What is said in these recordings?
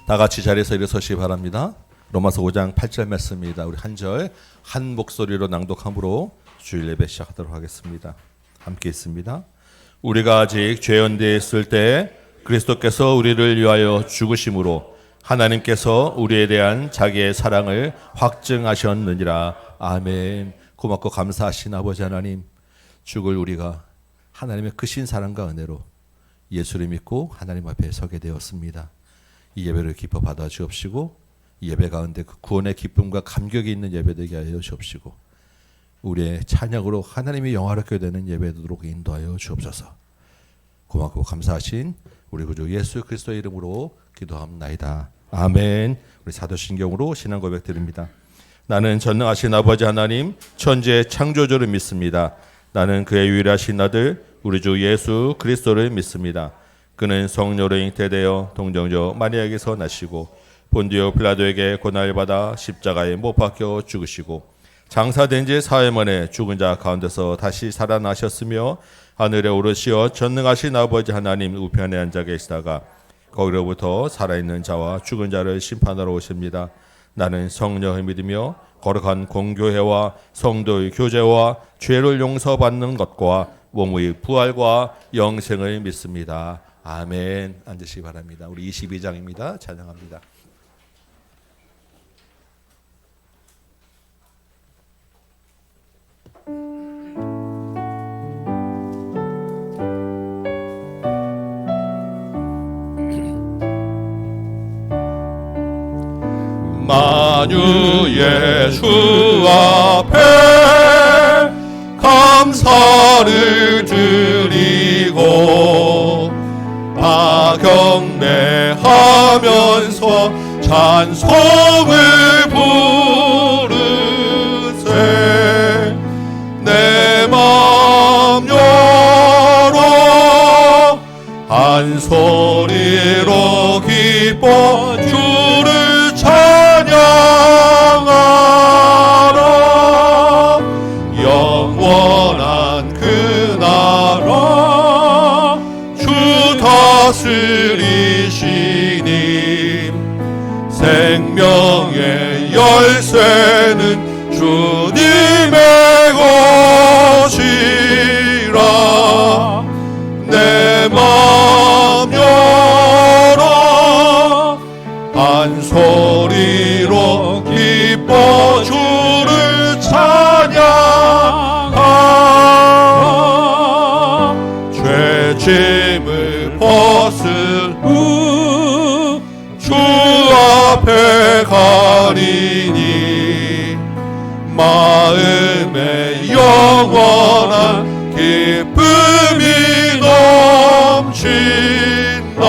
다 같이 자리에서 일어서시기 바랍니다. 로마서 5장 8절 말씀입니다. 우리 한 절 한 목소리로 낭독함으로 주일 예배 시작하도록 하겠습니다. 함께 있습니다. 우리가 아직 죄연대에 있을 때 그리스도께서 우리를 위하여 죽으심으로 하나님께서 우리에 대한 자기의 사랑을 확증하셨느니라. 아멘. 고맙고 감사하신 아버지 하나님, 죽을 우리가 하나님의 크신 사랑과 은혜로 예수를 믿고 하나님 앞에 서게 되었습니다. 이 예배를 기뻐 받아 주옵시고 이 예배 가운데 그 구원의 기쁨과 감격이 있는 예배 되게 하여 주옵시고 우리의 찬양으로 하나님이 영화롭게 되는 예배 되도록 인도하여 주옵소서. 고맙고 감사하신 우리 구주 예수 그리스도의 이름으로 기도합나이다. 아멘. 우리 사도신경으로 신앙 고백 드립니다. 나는 전능하신 아버지 하나님 천지의 창조주를 믿습니다. 나는 그의 유일하신 아들 우리 주 예수 그리스도를 믿습니다. 그는 성령으로 잉태되어 동정녀 마리아에게서 나시고 본디오 빌라도에게 고난을 받아 십자가에 못 박혀 죽으시고 장사된 지 사흘 만에 죽은 자 가운데서 다시 살아나셨으며 하늘에 오르시어 전능하신 아버지 하나님 우편에 앉아 계시다가 거기로부터 살아있는 자와 죽은 자를 심판하러 오십니다. 나는 성령을 믿으며 거룩한 공교회와 성도의 교제와 죄를 용서받는 것과 몸의 부활과 영생을 믿습니다. 아멘. 앉으시기 바랍니다. 우리 22장입니다. 찬양합니다. 만유 예수 앞에 감사를 드리고 박영매하면서 찬송을 부르세. 내 맘 열어 한 소리로 기뻐 주를 찬양하라. 영원한 그 나라 주 다스리시니 생명의 열쇠는 주님의 것이라. 내 맘 열어 한 소리로 기뻐 주를 찬양하라. 죄짐을 벗을 후 주 앞에 가리니 마음에 영원한 기쁨이 넘친다.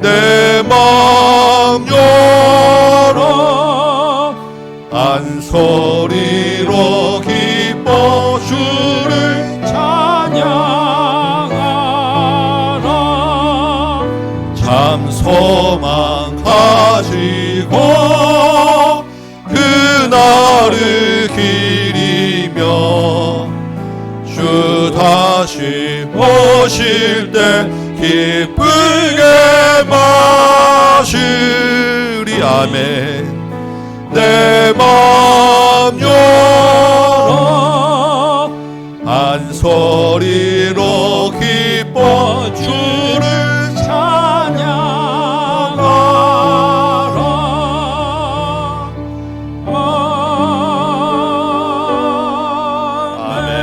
내 맘 열어 한 소리로 기뻐 주를 찬양하라. 참 소망 가지고 그날을 기리며 주 다시 오실 때 기쁘게 마시리. 아멘. 내 맘 열어 한 소리로 기뻐 주를 찬양하라. 아멘.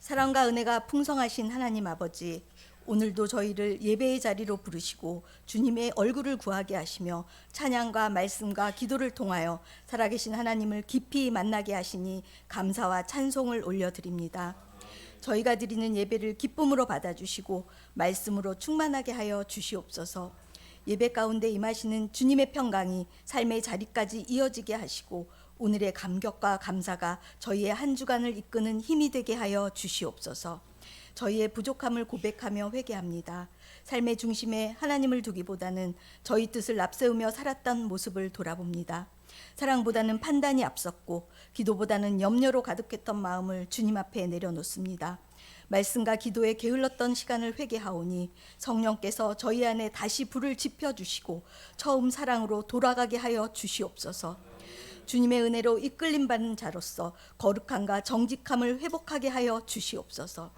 사랑과 은혜가 풍성하신 하나님 아버지, 오늘도 저희를 예배의 자리로 부르시고 주님의 얼굴을 구하게 하시며 찬양과 말씀과 기도를 통하여 살아계신 하나님을 깊이 만나게 하시니 감사와 찬송을 올려드립니다. 저희가 드리는 예배를 기쁨으로 받아주시고 말씀으로 충만하게 하여 주시옵소서. 예배 가운데 임하시는 주님의 평강이 삶의 자리까지 이어지게 하시고 오늘의 감격과 감사가 저희의 한 주간을 이끄는 힘이 되게 하여 주시옵소서. 저희의 부족함을 고백하며 회개합니다. 삶의 중심에 하나님을 두기보다는 저희 뜻을 앞세우며 살았던 모습을 돌아봅니다. 사랑보다는 판단이 앞섰고 기도보다는 염려로 가득했던 마음을 주님 앞에 내려놓습니다. 말씀과 기도에 게을렀던 시간을 회개하오니 성령께서 저희 안에 다시 불을 지펴주시고 처음 사랑으로 돌아가게 하여 주시옵소서. 주님의 은혜로 이끌림 받는 자로서 거룩함과 정직함을 회복하게 하여 주시옵소서.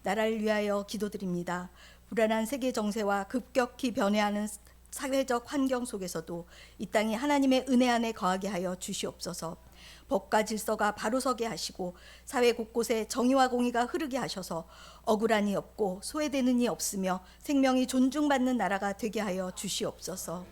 나라를 위하여 기도드립니다. 불안한 세계 정세와 급격히 변해하는 사회적 환경 속에서도 이 땅이 하나님의 은혜 안에 거하게 하여 주시옵소서. 법과 질서가 바로 서게 하시고 사회 곳곳에 정의와 공의가 흐르게 하셔서 억울한 이 없고 소외되는 이 없으며 생명이 존중받는 나라가 되게 하여 주시옵소서.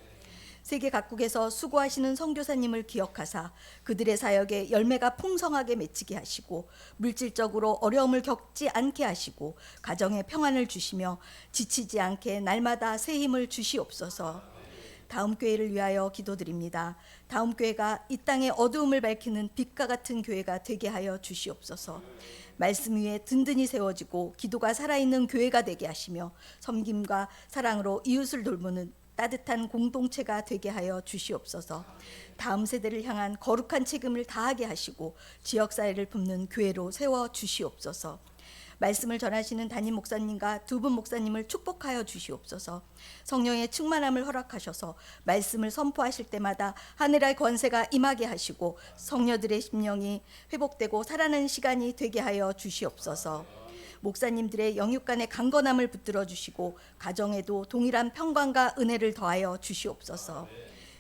세계 각국에서 수고하시는 선교사님을 기억하사 그들의 사역에 열매가 풍성하게 맺히게 하시고 물질적으로 어려움을 겪지 않게 하시고 가정에 평안을 주시며 지치지 않게 날마다 새 힘을 주시옵소서. 다음 교회를 위하여 기도드립니다. 다음 교회가 이 땅의 어두움을 밝히는 빛과 같은 교회가 되게 하여 주시옵소서. 말씀 위에 든든히 세워지고 기도가 살아있는 교회가 되게 하시며 섬김과 사랑으로 이웃을 돌보는 따뜻한 공동체가 되게 하여 주시옵소서. 다음 세대를 향한 거룩한 책임을 다하게 하시고 지역사회를 돕는 교회로 세워 주시옵소서. 말씀을 전하시는 담임 목사님과 두 분 목사님을 축복하여 주시옵소서. 성령의 충만함을 허락하셔서 말씀을 선포하실 때마다 하늘의 권세가 임하게 하시고 성녀들의 심령이 회복되고 살아나는 시간이 되게 하여 주시옵소서. 목사님들의 영육간의 강건함을 붙들어 주시고 가정에도 동일한 평강과 은혜를 더하여 주시옵소서.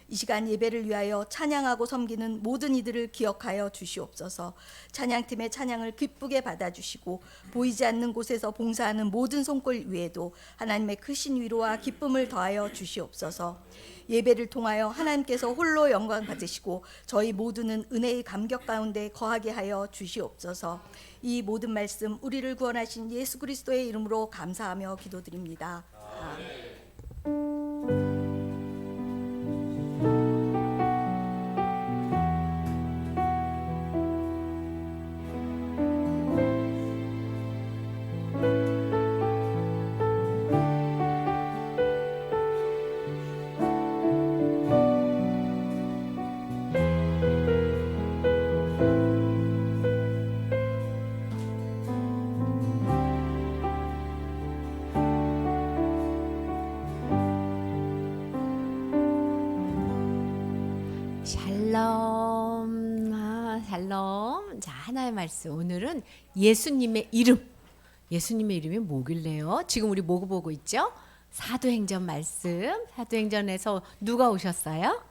이 시간 예배를 위하여 찬양하고 섬기는 모든 이들을 기억하여 주시옵소서. 찬양팀의 찬양을 기쁘게 받아주시고 보이지 않는 곳에서 봉사하는 모든 손길 위에도 하나님의 크신 위로와 기쁨을 더하여 주시옵소서. 예배를 통하여 하나님께서 홀로 영광 받으시고 저희 모두는 은혜의 감격 가운데 거하게 하여 주시옵소서. 이 모든 말씀 우리를 구원하신 예수 그리스도의 이름으로 감사하며 기도드립니다. 아멘. 샬롬. 자, 하나의 말씀. 오늘은 예수님의 이름. 예수님의 이름이 뭐길래요? 지금 우리 뭐 보고 있죠? 사도행전 말씀. 사도행전에서 누가 오셨어요?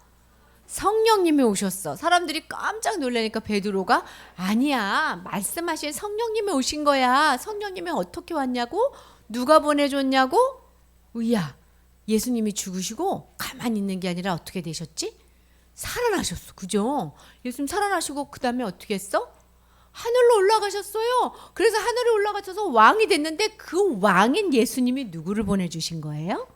성령님이 오셨어. 사람들이 깜짝 놀라니까 베드로가 아니야, 말씀하신 성령님이 오신 거야. 성령님이 어떻게 왔냐고? 누가 보내줬냐고? 으야, 예수님이 죽으시고 가만히 있는 게 아니라 어떻게 되셨지? 살아나셨어. 그죠? 예수님 살아나시고 그 다음에 어떻게 했어? 하늘로 올라가셨어요. 그래서 하늘에 올라가셔서 왕이 됐는데 그 왕인 예수님이 누구를 보내주신 거예요?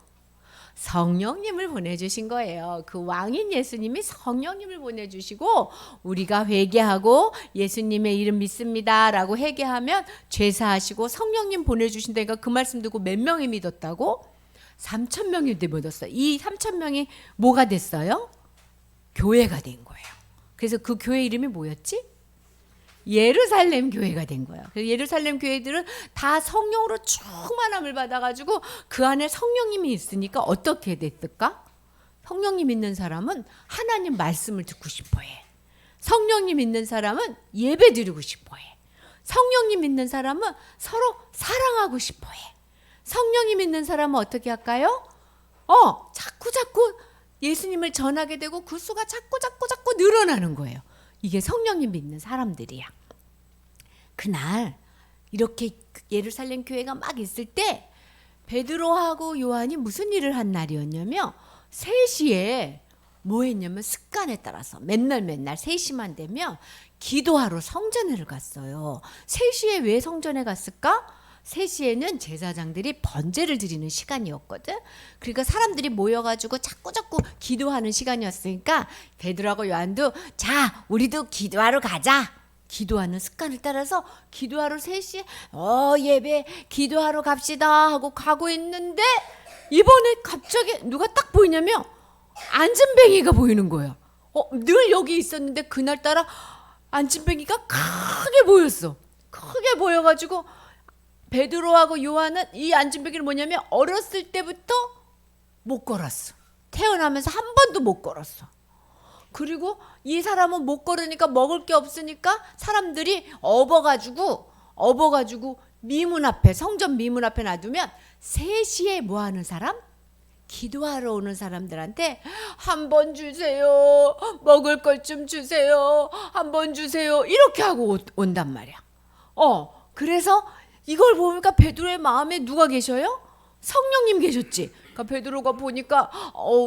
성령님을 보내주신 거예요. 그 왕인 예수님이 성령님을 보내주시고 우리가 회개하고 예수님의 이름 믿습니다 라고 회개하면 죄사하시고 성령님 보내주신다니까 그 말씀 듣고 몇 명이 믿었다고? 3,000명이 믿었어요. 이 3,000명이 뭐가 됐어요? 교회가 된 거예요. 그래서 그 교회 이름이 뭐였지? 예루살렘 교회가 된 거예요. 그래서 예루살렘 교회들은 다 성령으로 충만함을 받아가지고 그 안에 성령님이 있으니까 어떻게 됐을까? 성령님 있는 사람은 하나님 말씀을 듣고 싶어해. 성령님 있는 사람은 예배 드리고 싶어해. 성령님 있는 사람은 서로 사랑하고 싶어해. 성령님 있는 사람은 어떻게 할까요? 자꾸 예수님을 전하게 되고 그 수가 자꾸 늘어나는 거예요. 이게 성령님 믿는 사람들이야. 그날 이렇게 예루살렘 교회가 막 있을 때 베드로하고 요한이 무슨 일을 한 날이었냐면 3시에 뭐 했냐면 습관에 따라서 맨날 3시만 되면 기도하러 성전을 갔어요. 3시에 왜 성전에 갔을까? 3시에는 제사장들이 번제를 드리는 시간이었거든. 그러니까 사람들이 모여가지고 자꾸 기도하는 시간이었으니까 베드로하고 요한도 자 우리도 기도하러 가자. 기도하는 습관을 따라서 기도하러 3시에 예배 기도하러 갑시다 하고 가고 있는데 이번에 갑자기 누가 딱 보이냐면 안전뱅이가 보이는 거예요. 늘 여기 있었는데 그날따라 안진뱅이가 크게 보였어. 크게 보여가지고 베드로하고 요한은 이 안진뱅이를 뭐냐면 어렸을 때부터 못 걸었어. 태어나면서 한 번도 못 걸었어. 그리고 이 사람은 못 걸으니까 먹을 게 없으니까 사람들이 업어가지고 미문 앞에, 성전 미문 앞에 놔두면 3시에 뭐 하는 사람? 기도하러 오는 사람들한테 한 번 주세요. 먹을 것 좀 주세요. 한 번 주세요. 이렇게 하고 온단 말이야. 그래서 이걸 보니까 베드로의 마음에 누가 계셔요? 성령님 계셨지. 그러니까 베드로가 보니까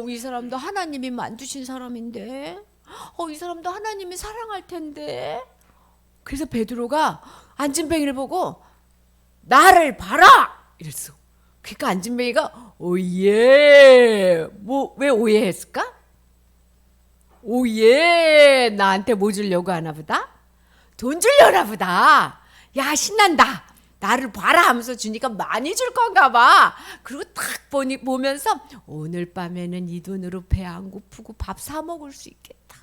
이 사람도 하나님이 만드신 사람인데 이 사람도 하나님이 사랑할 텐데. 그래서 베드로가 안진뱅이를 보고 나를 봐라 이랬어. 그러니까 안진뱅이가 오예. 왜 오해했을까? 오예, 나한테 뭐 주려고 하나 보다? 돈 주려나 보다. 야, 신난다. 나를 봐라 하면서 주니까 많이 줄 건가 봐. 그리고 딱 보면서 오늘 밤에는 이 돈으로 배 안 고프고 밥 사 먹을 수 있겠다.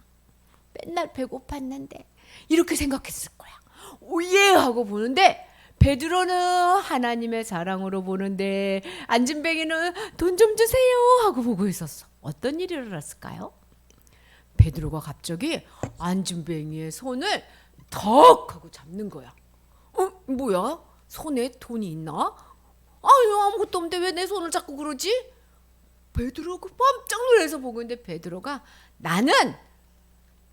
맨날 배고팠는데. 이렇게 생각했을 거야. 오예 하고 보는데 베드로는 하나님의 사랑으로 보는데 안진뱅이는 돈 좀 주세요 하고 보고 있었어. 어떤 일이 일어났을까요? 베드로가 갑자기 안진뱅이의 손을 턱 하고 잡는 거야. 뭐야? 손에 돈이 있나? 아무것도 없는데 왜 내 손을 잡고 그러지? 베드로가 깜짝 놀라서 보고 있는데 베드로가 나는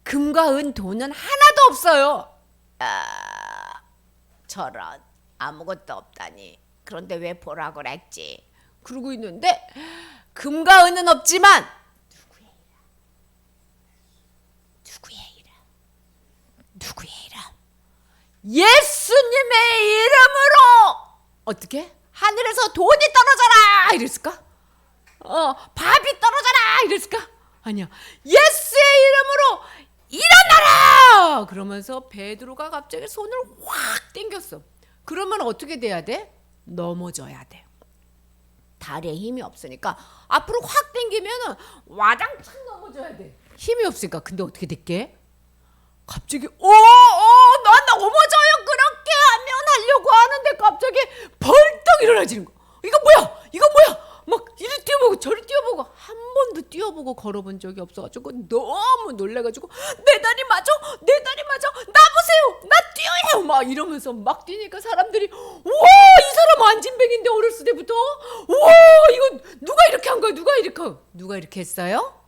금과 은 돈은 하나도 없어요. 저런, 아무것도 없다니. 그런데 왜 보라고 그랬지? 그러고 있는데 금과 은은 없지만 누구의 이름? 예수님의 이름으로 어떻게? 하늘에서 돈이 떨어져라 이랬을까? 밥이 떨어져라 이랬을까? 아니야. 예수의 이름으로 일어나라! 그러면서 베드로가 갑자기 손을 확 당겼어. 그러면 어떻게 돼야 돼? 넘어져야 돼. 다리에 힘이 없으니까 앞으로 확 당기면 와장창 넘어져야 돼. 힘이 없으니까. 근데 어떻게 됐게? 갑자기 나 넘어져요. 그렇게 하면 하려고 하는데 갑자기 벌떡 일어나지는 거. 이거 뭐야? 막 이리 뛰어보고 저리 뛰어보고 한 번도 뛰어보고 걸어본 적이 없어가지고 너무 놀래가지고 내 다리 맞아 나 보세요 나 뛰어요 막 이러면서 막 뛰니까 사람들이 우와 이 사람 안진뱅인데 어렸을 때부터 우와 이거 누가 이렇게 한 거야 누가 이렇게 했어요?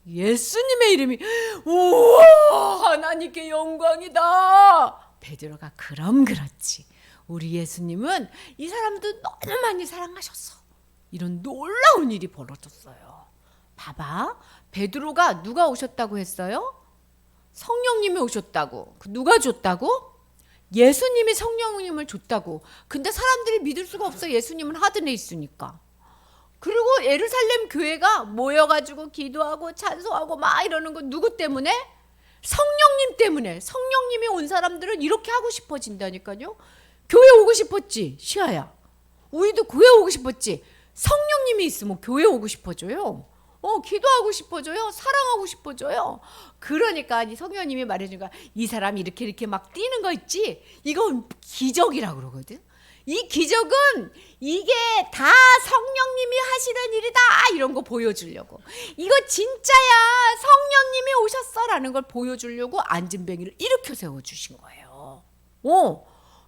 예수님의 이름이 우와 하나님께 영광이다. 베드로가 그럼 그렇지. 우리 예수님은 이 사람도 너무 많이 사랑하셨어. 이런 놀라운 일이 벌어졌어요. 봐봐. 베드로가 누가 오셨다고 했어요? 성령님이 오셨다고. 누가 줬다고? 예수님이 성령님을 줬다고. 근데 사람들이 믿을 수가 없어. 예수님은 하늘에 있으니까. 그리고 예루살렘 교회가 모여가지고 기도하고 찬송하고 막 이러는 건 누구 때문에? 성령님 때문에. 성령님이 온 사람들은 이렇게 하고 싶어진다니까요. 교회 오고 싶었지, 시아야. 우리도 교회 오고 싶었지. 성령님이 있으면 교회 오고 싶어져요. 기도하고 싶어져요. 사랑하고 싶어져요. 그러니까 이 성령님이 말해주니까 이 사람이 이렇게 막 뛰는 거 있지. 이건 기적이라고 그러거든. 이 기적은 이게 다 성령님이 하시는 일이다 이런 거 보여주려고. 이거 진짜야 성령님이 오셨어라는 걸 보여주려고 안진뱅이를 일으켜 세워주신 거예요.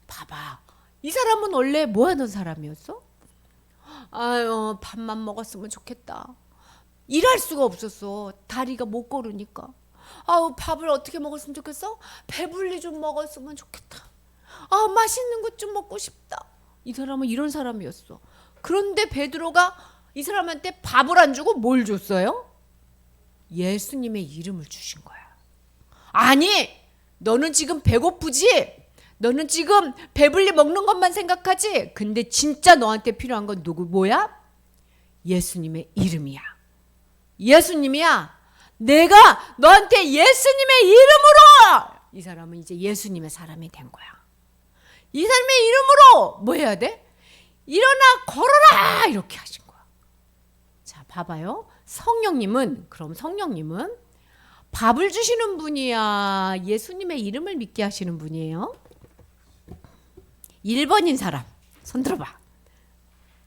봐봐. 이 사람은 원래 뭐 하던 사람이었어? 밥만 먹었으면 좋겠다. 일할 수가 없었어. 다리가 못 걸으니까. 밥을 어떻게 먹었으면 좋겠어? 배불리 좀 먹었으면 좋겠다. 맛있는 것 좀 먹고 싶다. 이 사람은 이런 사람이었어. 그런데 베드로가 이 사람한테 밥을 안 주고 뭘 줬어요? 예수님의 이름을 주신 거야. 아니, 너는 지금 배고프지? 너는 지금 배불리 먹는 것만 생각하지? 근데 진짜 너한테 필요한 건 뭐야? 예수님의 이름이야. 예수님이야. 내가 너한테 예수님의 이름으로! 이 사람은 이제 예수님의 사람이 된 거야. 이 사람의 이름으로 뭐 해야 돼? 일어나 걸어라! 이렇게 하신 거야. 자, 봐봐요. 성령님은 밥을 주시는 분이야, 예수님의 이름을 믿게 하시는 분이에요? 1번인 사람 손 들어봐.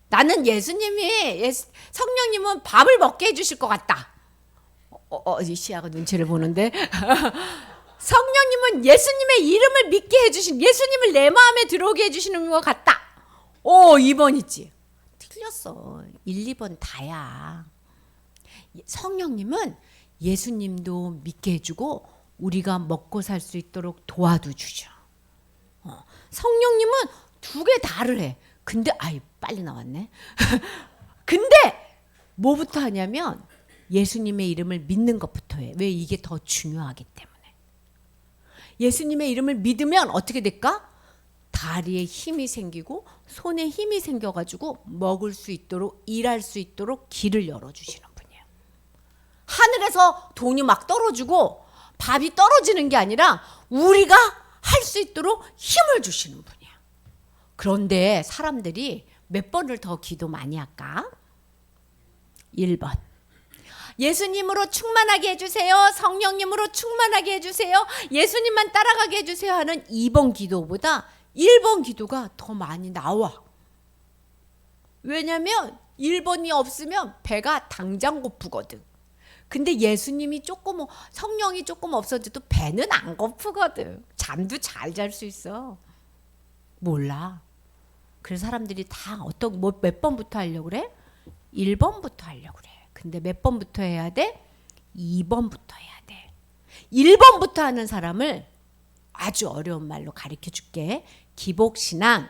나는 성령님은 밥을 먹게 해주실 것 같다. 시아가 눈치를 보는데 성령님은 예수님의 이름을 믿게 해주신, 예수님을 내 마음에 들어오게 해주시는 것 같다. 2번 있지. 틀렸어. 1, 2번 다야. 성령님은 예수님도 믿게 해주고 우리가 먹고 살 수 있도록 도와도 주죠. 성령님은 두 개 다를 해. 근데 빨리 나왔네. 근데 뭐부터 하냐면 예수님의 이름을 믿는 것부터 해. 왜? 이게 더 중요하기 때문에. 예수님의 이름을 믿으면 어떻게 될까? 다리에 힘이 생기고 손에 힘이 생겨가지고 먹을 수 있도록, 일할 수 있도록 길을 열어주시는 분이에요. 하늘에서 돈이 막 떨어지고 밥이 떨어지는 게 아니라 우리가 할 수 있도록 힘을 주시는 분이에요. 그런데 사람들이 몇 번을 더 기도 많이 할까? 1번. 예수님으로 충만하게 해주세요. 성령님으로 충만하게 해주세요. 예수님만 따라가게 해주세요 하는 2번 기도보다 1번 기도가 더 많이 나와. 왜냐면 1번이 없으면 배가 당장 고프거든. 근데 예수님이 조금, 성령이 조금 없어져도 배는 안 고프거든. 잠도 잘 잘 수 있어. 몰라. 그래서 사람들이 다 몇 번부터 하려고 그래? 1번부터 하려고 그래. 근데 몇 번부터 해야 돼? 2번부터 해야 돼. 1번부터 하는 사람을 아주 어려운 말로 가르쳐 줄게. 기복신앙,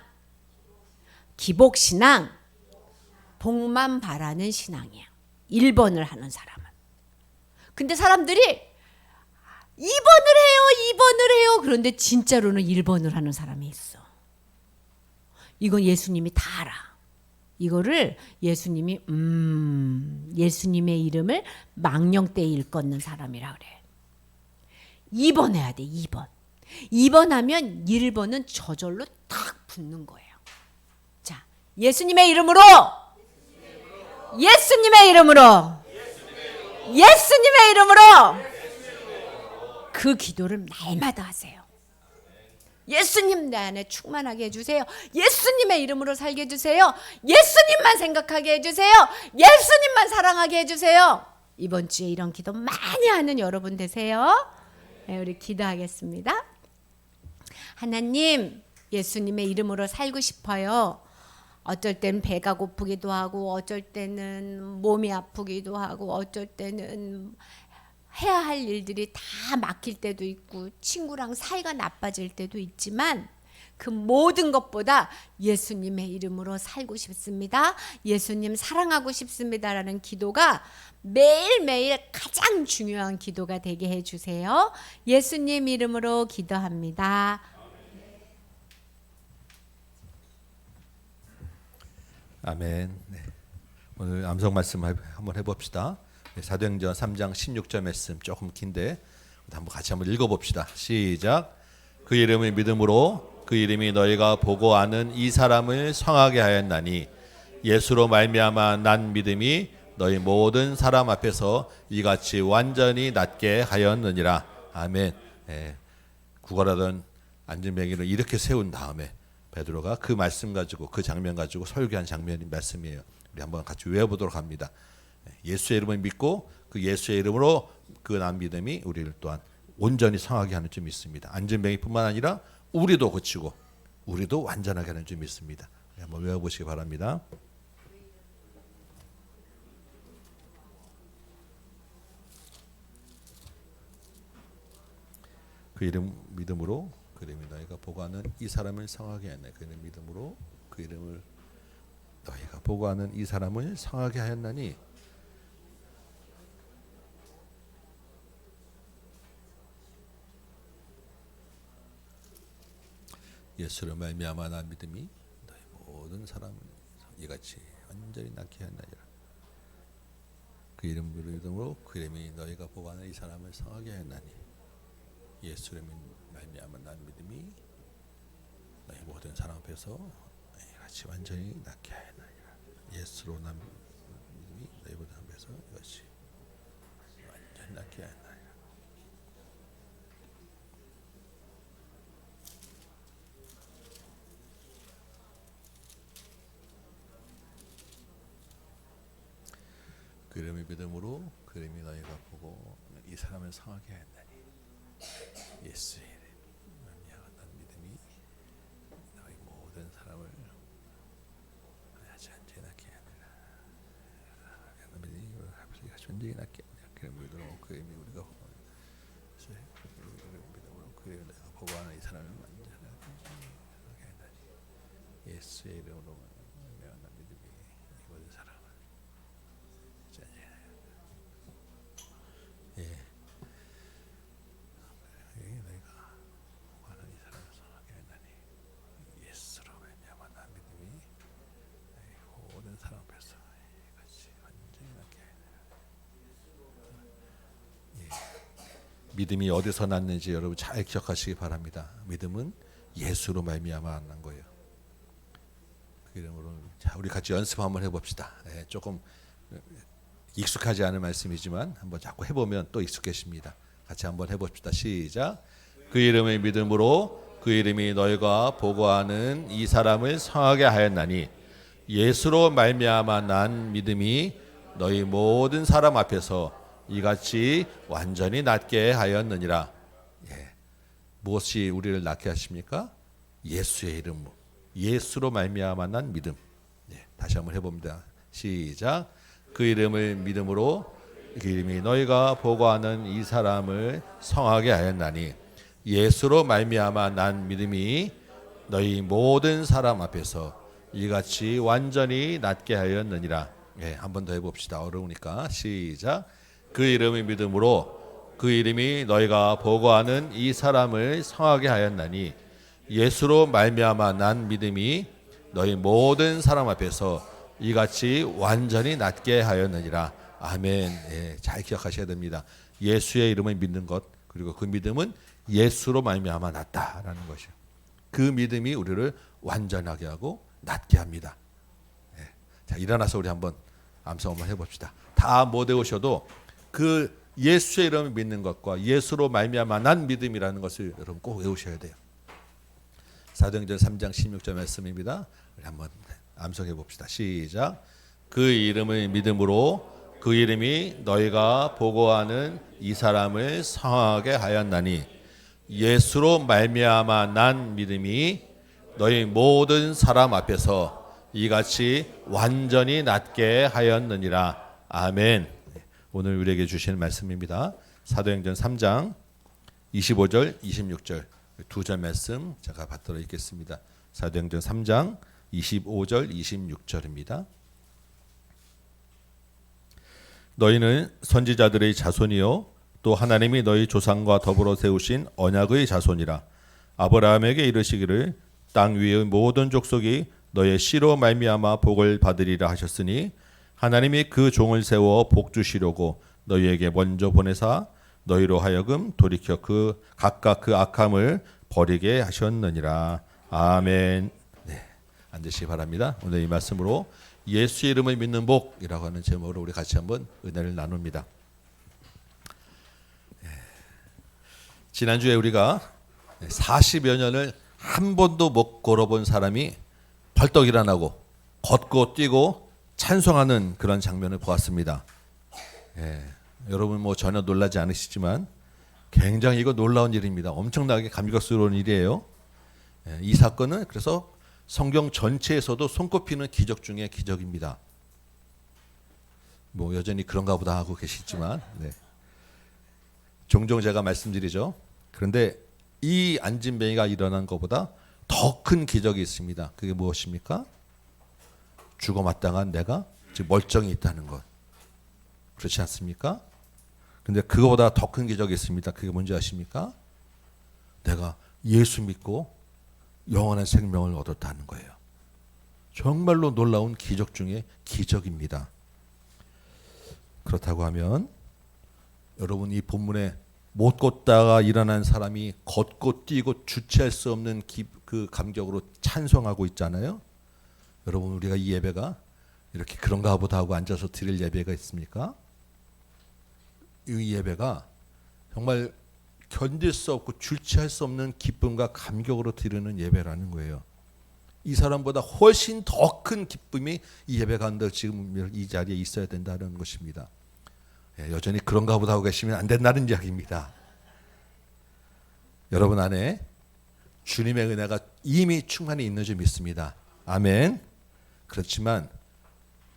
복만 바라는 신앙이야. 1번을 하는 사람은. 근데 사람들이 2번을 해요. 그런데 진짜로는 1번을 하는 사람이 있어. 이건 예수님이 다 알아. 이거를 예수님이 예수님의 이름을 망령되이 일컫는 사람이라 그래. 2번 해야 돼. 2번 하면 1번은 저절로 탁 붙는 거예요. 자, 예수님의 이름으로 그 기도를 날마다 하세요. 예수님 내 안에 충만하게 해주세요. 예수님의 이름으로 살게 해주세요. 예수님만 생각하게 해주세요. 예수님만 사랑하게 해주세요. 이번 주에 이런 기도 많이 하는 여러분 되세요. 네, 우리 기도하겠습니다. 하나님, 예수님의 이름으로 살고 싶어요. 어쩔 때는 배가 고프기도 하고, 어쩔 때는 몸이 아프기도 하고, 어쩔 때는 해야 할 일들이 다 막힐 때도 있고, 친구랑 사이가 나빠질 때도 있지만, 그 모든 것보다 예수님의 이름으로 살고 싶습니다. 예수님 사랑하고 싶습니다라는 기도가 매일매일 가장 중요한 기도가 되게 해주세요. 예수님 이름으로 기도합니다. 아멘. 네. 오늘 암송 말씀 한번 해봅시다. 사도행전 3장 16절 말씀 조금 긴데 한번 같이 한번 읽어봅시다. 시작. 그 이름을 믿음으로 그 이름이 너희가 보고 아는 이 사람을 성하게 하였나니 예수로 말미암아 난 믿음이 너희 모든 사람 앞에서 이같이 완전히 낫게 하였느니라. 아멘. 구걸하던 안전뱅이를 이렇게 세운 다음에 베드로가 그 말씀 가지고, 그 장면 가지고 설교한 장면이 말씀이에요. 우리 한번 같이 외워보도록 합니다. 예수의 이름을 믿고 그 예수의 이름으로 그 난 믿음이 우리를 또한 온전히 성하게 하는 줄 믿습니다. 안전뱅이뿐만 아니라 우리도 고치고 우리도 완전하게 하는 줄 믿습니다. 한번 외워보시기 바랍니다. 그 이름 믿음으로 그 이름이 너희가 보고 하는 이 사람을 성하게 하였나니 그 이름 믿음으로 그 이름을 너희가 보고 하는 이 사람을 성하게 하였나니 예수로 말미암아 난 믿음이 너희 모든 사람을 이같이 완전히 낫게 하였나니라. 그 이름으로 그 이름이 너희가 보고 하는 이 사람을 성하게 하였나니 예수로 말미암아 난 믿음이 너희 모든 사람 앞에서 이같이 완전히 낫게 하였나니라. 예수로 난 믿음이 너희 모든 사람 앞에서 앞에서 이것이 완전히 낫게 하였나니. 그 이름의 믿음으로 그 이름이 너희가 보고 이 사람을 성하게 하였나니. 예수의 이름 말미암아 믿음이 너희 모든 사람을 하지 않게 낫게 하느라. 믿음이 우리가 존재히 낫게 하느라. 그 믿음으로 그 이름이 우리가 믿음으로 그 이름을 내가 보고하는 이 사람을 완전하게 하였나니. 예수의 이름으로 말미암아 믿음이 이 모든 사람을 너희가 보고하는 이 사람을 성하게 하였나니. 예수로 말미암아 나 믿음이 너희 모든 사람 앞에서 같이 완전히 낫게 하였나니. 믿음이 어디서 났는지 여러분 잘 기억하시기 바랍니다. 믿음은 예수로 말미암아 난 거예요. 그 이름으로 자 우리 같이 연습 한번 해봅시다. 조금 익숙하지 않은 말씀이지만 한번 자꾸 해보면 또 익숙해집니다. 같이 한번 해봅시다. 시작. 그 이름의 믿음으로 그 이름이 너희가 보고하는 이 사람을 성하게 하였나니. 예수로 말미암아 난 믿음이 너희 모든 사람 앞에서 이같이 완전히 낫게 하였느니라. 무엇이 우리를 낫게 하십니까? 예수의 이름, 예수로 말미암아 난 믿음. 다시 한번 해봅니다. 시작. 그 이름을 믿음으로 그 이름이 너희가 보고하는 이 사람을 성하게 하였나니. 예수로 말미암아 난 믿음이 너희 모든 사람 앞에서 이같이 완전히 낫게 하였느니라. 한 번 더 해봅시다. 어려우니까 시작. 그 이름의 믿음으로 그 이름이 너희가 보고하는 이 사람을 성하게 하였나니. 예수로 말미암아 난 믿음이 너희 모든 사람 앞에서 이같이 완전히 낫게 하였느니라. 아멘. 잘 기억하셔야 됩니다. 예수의 이름을 믿는 것, 그리고 그 믿음은 예수로 말미암아 낫다라는 것이요. 그 믿음이 우리를 완전하게 하고 낫게 합니다. 자, 일어나서 우리 한번 암송 한번 해봅시다. 다 못 외우셔도 그 예수의 이름을 믿는 것과 예수로 말미암아 난 믿음이라는 것을 여러분 꼭 외우셔야 돼요. 사도행전 3장 16절 말씀입니다. 우리 한번 암송해 봅시다. 시작. 그 이름을 믿음으로 그 이름이 너희가 보고하는 이 사람을 성하게 하였나니. 예수로 말미암아 난 믿음이 너희 모든 사람 앞에서 이같이 완전히 낫게 하였느니라. 아멘. 오늘 우리에게 주시는 말씀입니다. 사도행전 3장 25절 26절 두 절 말씀 제가 받들어 읽겠습니다. 사도행전 3장 25절 26절입니다. 너희는 선지자들의 자손이요 또 하나님이 너희 조상과 더불어 세우신 언약의 자손이라. 아브라함에게 이르시기를 땅 위의 모든 족속이 너의 씨로 말미암아 복을 받으리라 하셨으니 하나님이 그 종을 세워 복 주시려고 너희에게 먼저 보내사 너희로 하여금 돌이켜 그 각각 그 악함을 버리게 하셨느니라. 아멘. 앉으시기 바랍니다. 오늘 이 말씀으로 예수의 이름을 믿는 복이라고 하는 제목으로 우리 같이 한번 은혜를 나눕니다. 지난주에 우리가 40여 년을 한 번도 못 걸어본 사람이 벌떡 일어나고 걷고 뛰고 찬송하는 그런 장면을 보았습니다. 여러분 뭐 전혀 놀라지 않으시지만 굉장히 이거 놀라운 일입니다. 엄청나게 감격스러운 일이에요. 이 사건은 그래서 성경 전체에서도 손꼽히는 기적 중에 기적입니다. 뭐 여전히 그런가 보다 하고 계시지만 종종 제가 말씀드리죠. 그런데 이 안진뱅이가 일어난 것보다 더 큰 기적이 있습니다. 그게 무엇입니까? 죽어 마땅한 내가 지금 멀쩡히 있다는 것. 그렇지 않습니까? 근데 그거보다 더 큰 기적이 있습니다. 그게 뭔지 아십니까? 내가 예수 믿고 영원한 생명을 얻었다는 거예요. 정말로 놀라운 기적 중에 기적입니다. 그렇다고 하면 여러분 이 본문에 못 걷다가 일어난 사람이 걷고 뛰고 주체할 수 없는 그 감격으로 찬송하고 있잖아요. 여러분 우리가 이 예배가 이렇게 그런가 보다 하고 앉아서 드릴 예배가 있습니까? 이 예배가 정말 견딜 수 없고 줄치할 수 없는 기쁨과 감격으로 드리는 예배라는 거예요. 이 사람보다 훨씬 더 큰 기쁨이 이 예배 가운데 지금 이 자리에 있어야 된다는 것입니다. 여전히 그런가 보다 하고 계시면 안 된다는 이야기입니다. 여러분 안에 주님의 은혜가 이미 충만히 있는 줄 믿습니다. 아멘. 그렇지만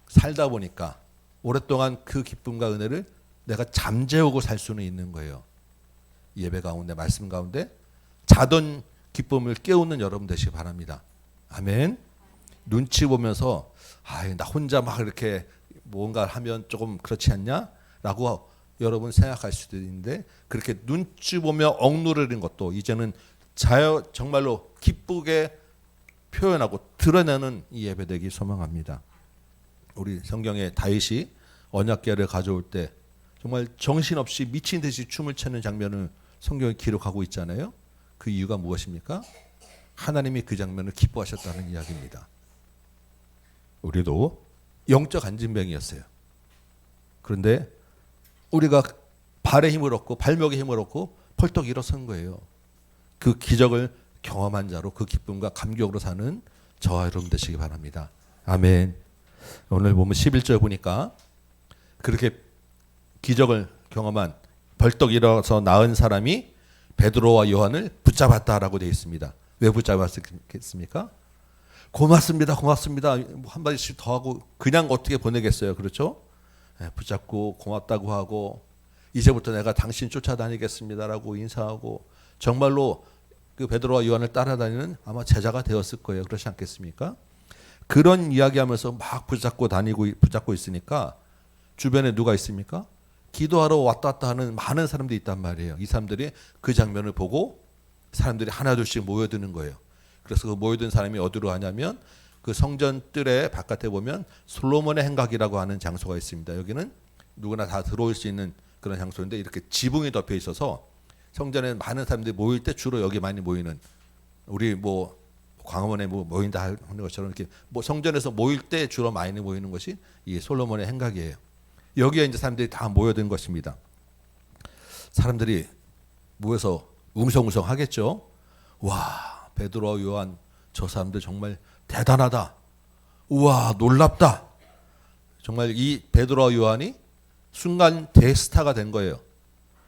살다 보니까 오랫동안 그 기쁨과 은혜를 내가 잠재우고 살 수는 있는 거예요. 예배 가운데 말씀 가운데 자던 기쁨을 깨우는 여러분 되시기 바랍니다. 아멘. 눈치 보면서 나 혼자 막 이렇게 뭔가 하면 조금 그렇지 않냐? 라고 여러분 생각할 수도 있는데 그렇게 눈치 보며 억누르는 것도 이제는 정말로 기쁘게 표현하고 드러내는 이 예배 되기 소망합니다. 우리 성경에 다윗이 언약궤를 가져올 때 정말 정신없이 미친 듯이 춤을 추는 장면을 성경에 기록하고 있잖아요. 그 이유가 무엇입니까? 하나님이 그 장면을 기뻐하셨다는 이야기입니다. 우리도 영적 안진병이었어요. 그런데 우리가 발에 힘을 얻고 발목에 힘을 얻고 펄떡 일어선 거예요. 그 기적을 경험한 자로 그 기쁨과 감격으로 사는 저와 여러분 되시기 바랍니다. 아멘. 오늘 보면 11절 보니까 그렇게 기적을 경험한 벌떡 일어서 나은 사람이 베드로와 요한을 붙잡았다라고 되어 있습니다. 왜 붙잡았겠습니까? 고맙습니다. 고맙습니다. 한마디씩 더 하고 그냥 어떻게 보내겠어요. 그렇죠? 붙잡고 고맙다고 하고 이제부터 내가 당신 쫓아다니겠습니다라고 인사하고 정말로 그 베드로와 요한을 따라다니는 아마 제자가 되었을 거예요. 그렇지 않겠습니까? 그런 이야기하면서 막 붙잡고 있으니까 주변에 누가 있습니까? 기도하러 왔다 갔다 하는 많은 사람들이 있단 말이에요. 이 사람들이 그 장면을 보고 사람들이 하나둘씩 모여드는 거예요. 그래서 그 모여든 사람이 어디로 가냐면 그 성전 뜰의 바깥에 보면 솔로몬의 행각이라고 하는 장소가 있습니다. 여기는 누구나 다 들어올 수 있는 그런 장소인데 이렇게 지붕이 덮여 있어서 성전에 많은 사람들이 모일 때 주로 여기 많이 모이는 우리 뭐 광화문에 뭐 모인다 하는 것처럼 이렇게 뭐 성전에서 모일 때 주로 많이 모이는 것이 이 솔로몬의 행각이에요. 여기에 이제 사람들이 다 모여든 것입니다. 사람들이 모여서 웅성웅성 하겠죠. 와, 베드로와 요한 저 사람들 정말 대단하다. 우와, 놀랍다. 정말 이 베드로와 요한이 순간 대스타가 된 거예요.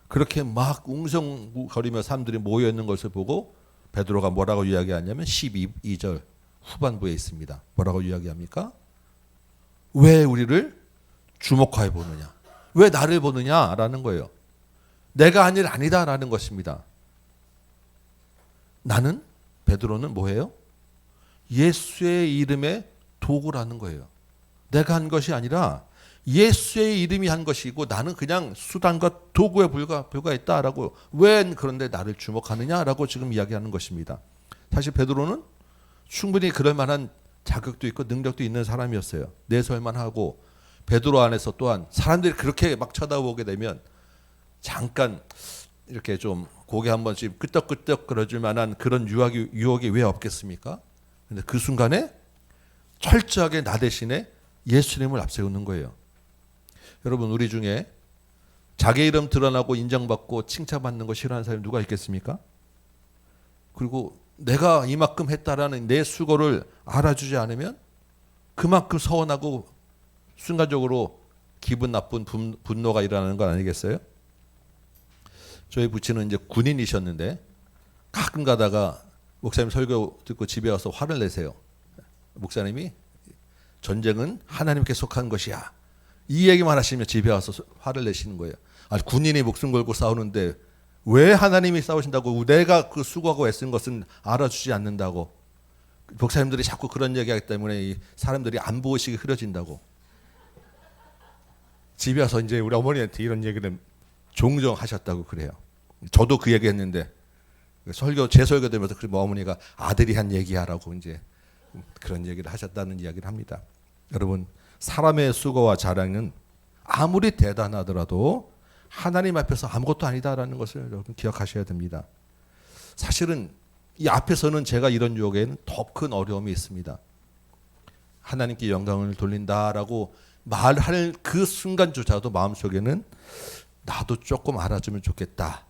그렇게 막 웅성거리며 사람들이 모여 있는 것을 보고 베드로가 뭐라고 이야기하냐면 12절 후반부에 있습니다. 뭐라고 이야기합니까? 왜 우리를 주목하여 보느냐? 왜 나를 보느냐라는 거예요. 내가 한 일 아니다라는 것입니다. 나는 베드로는 뭐예요? 예수의 이름의 도구라는 거예요. 내가 한 것이 아니라 예수의 이름이 한 것이고 나는 그냥 수단과 도구에 불과했다라고 왜 그런데 나를 주목하느냐라고 지금 이야기하는 것입니다. 사실 베드로는 충분히 그럴 만한 자격도 있고 능력도 있는 사람이었어요. 내설만 하고 베드로 안에서 또한 사람들이 그렇게 막 쳐다보게 되면 잠깐 이렇게 좀 고개 한 번씩 끄떡끄떡 그러줄 만한 그런 유혹이 왜 없겠습니까? 근데 그 순간에 철저하게 나 대신에 예수님을 앞세우는 거예요. 여러분 우리 중에 자기 이름 드러나고 인정받고 칭찬받는 거 싫어하는 사람이 누가 있겠습니까? 그리고 내가 이만큼 했다라는 내 수고를 알아주지 않으면 그만큼 서운하고 순간적으로 기분 나쁜 분노가 일어나는 건 아니겠어요? 저희 부친은 이제 군인이셨는데 가끔 가다가 목사님 설교 듣고 집에 와서 화를 내세요. 목사님이 전쟁은 하나님께 속한 것이야. 이 얘기만 하시면 집에 와서 화를 내시는 거예요. 아니, 군인이 목숨 걸고 싸우는데 왜 하나님이 싸우신다고 내가 그 수고하고 애쓴 것은 알아주지 않는다고. 목사님들이 자꾸 그런 얘기하기 때문에 이 사람들이 안보의식이 흐려진다고. 집에 와서 이제 우리 어머니한테 이런 얘기를 종종 하셨다고 그래요. 저도 그 얘기했는데 제 설교 되면서 그 어머니가 아들이 한 얘기하라고 이제 그런 얘기를 하셨다는 이야기를 합니다. 여러분 사람의 수고와 자랑은 아무리 대단하더라도 하나님 앞에서 아무것도 아니다라는 것을 여러분 기억하셔야 됩니다. 사실은 이 앞에서는 제가 이런 유혹에는 더 큰 어려움이 있습니다. 하나님께 영광을 돌린다라고 말할 그 순간조차도 마음속에는 나도 조금 알아주면 좋겠다.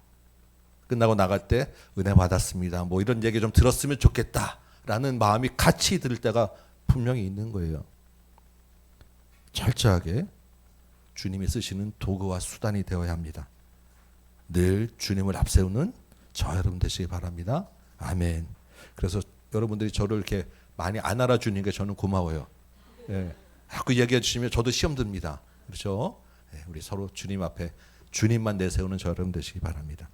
끝나고 나갈 때 은혜 받았습니다. 뭐 이런 얘기 좀 들었으면 좋겠다라는 마음이 같이 들 때가 분명히 있는 거예요. 철저하게 주님이 쓰시는 도구와 수단이 되어야 합니다. 늘 주님을 앞세우는 저 여러분 되시기 바랍니다. 아멘. 그래서 여러분들이 저를 이렇게 많이 안 알아주는 게 저는 고마워요. 예. 자꾸 얘기해 주시면 저도 시험 듭니다. 그렇죠? 예. 우리 서로 주님 앞에 주님만 내세우는 저 여러분 되시기 바랍니다.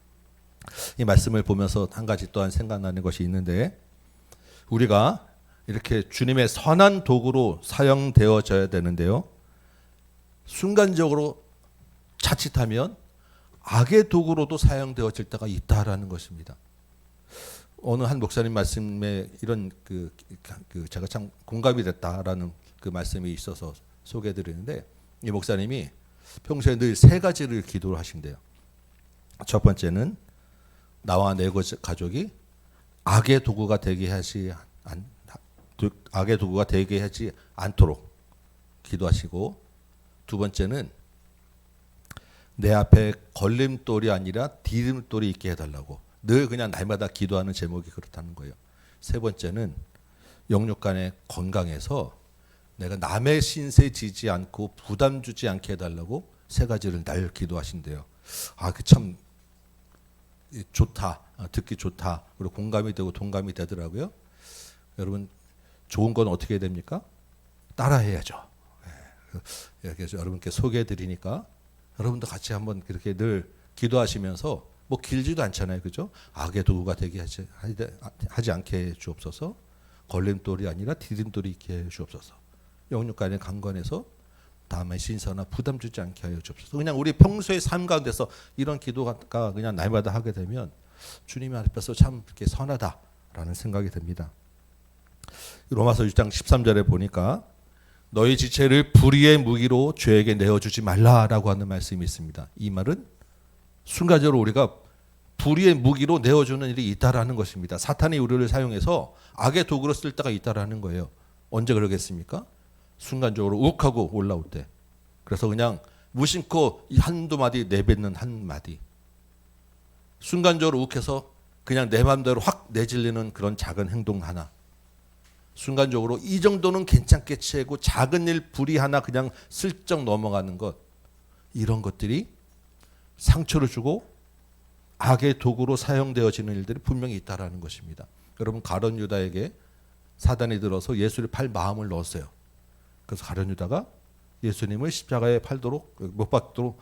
이 말씀을 보면서 한 가지 또한 생각나는 것이 있는데, 우리가 이렇게 주님의 선한 도구로 사용되어져야 되는데요, 순간적으로 자칫하면 악의 도구로도 사용되어질 때가 있다라는 것입니다. 어느 한 목사님 말씀에 이런 제가 참 공감이 됐다라는 그 말씀이 있어서 소개해드리는데, 이 목사님이 평소에 늘 세 가지를 기도를 하신대요. 첫 번째는 나와 내 가족이 악의 도구가 되게 하지 않도록 기도하시고, 두 번째는 내 앞에 걸림돌이 아니라 디딤돌이 있게 해달라고 늘 그냥 날마다 기도하는 제목이 그렇다는 거예요. 세 번째는 영육 간의 건강에서 내가 남의 신세 지지 않고 부담 주지 않게 해달라고 세 가지를 날 기도하신대요. 아, 그 참 좋다, 듣기 좋다, 그리고 공감이 되고 동감이 되더라고요. 여러분, 좋은 건 어떻게 해야 됩니까? 따라해야죠. 그래서 여러분께 소개해드리니까 여러분도 같이 한번 그렇게 늘 기도하시면서, 뭐 길지도 않잖아요, 그죠? 악의 도구가 되게 하지 않게 해 주옵소서. 걸림돌이 아니라 디딤돌이 있게 해 주옵소서. 영육 간의 강건에서 다음에 신선한 부담 주지 않게 하여 주옵소서. 그냥 우리 평소의 삶 가운데서 이런 기도가 그냥 날마다 하게 되면 주님 앞에서 참 이렇게 선하다라는 생각이 듭니다. 로마서 6장 13절에 보니까 너희 지체를 불의의 무기로 죄에게 내어주지 말라라고 하는 말씀이 있습니다. 이 말은 순간적으로 우리가 불의의 무기로 내어주는 일이 있다라는 것입니다. 사탄이 우리를 사용해서 악의 도구로 쓸 때가 있다라는 거예요. 언제 그러겠습니까? 순간적으로 욱하고 올라올 때. 그래서 그냥 무심코 한두 마디 내뱉는 한 마디, 순간적으로 욱해서 그냥 내 마음대로 확 내질리는 그런 작은 행동 하나, 순간적으로 이 정도는 괜찮게 채고 작은 일 불이 하나 그냥 슬쩍 넘어가는 것, 이런 것들이 상처를 주고 악의 도구로 사용되어지는 일들이 분명히 있다라는 것입니다. 여러분, 가룟 유다에게 사단이 들어서 예수를 팔 마음을 넣었어요. 그래서 가룟 유다가 예수님을 십자가에 못 박도록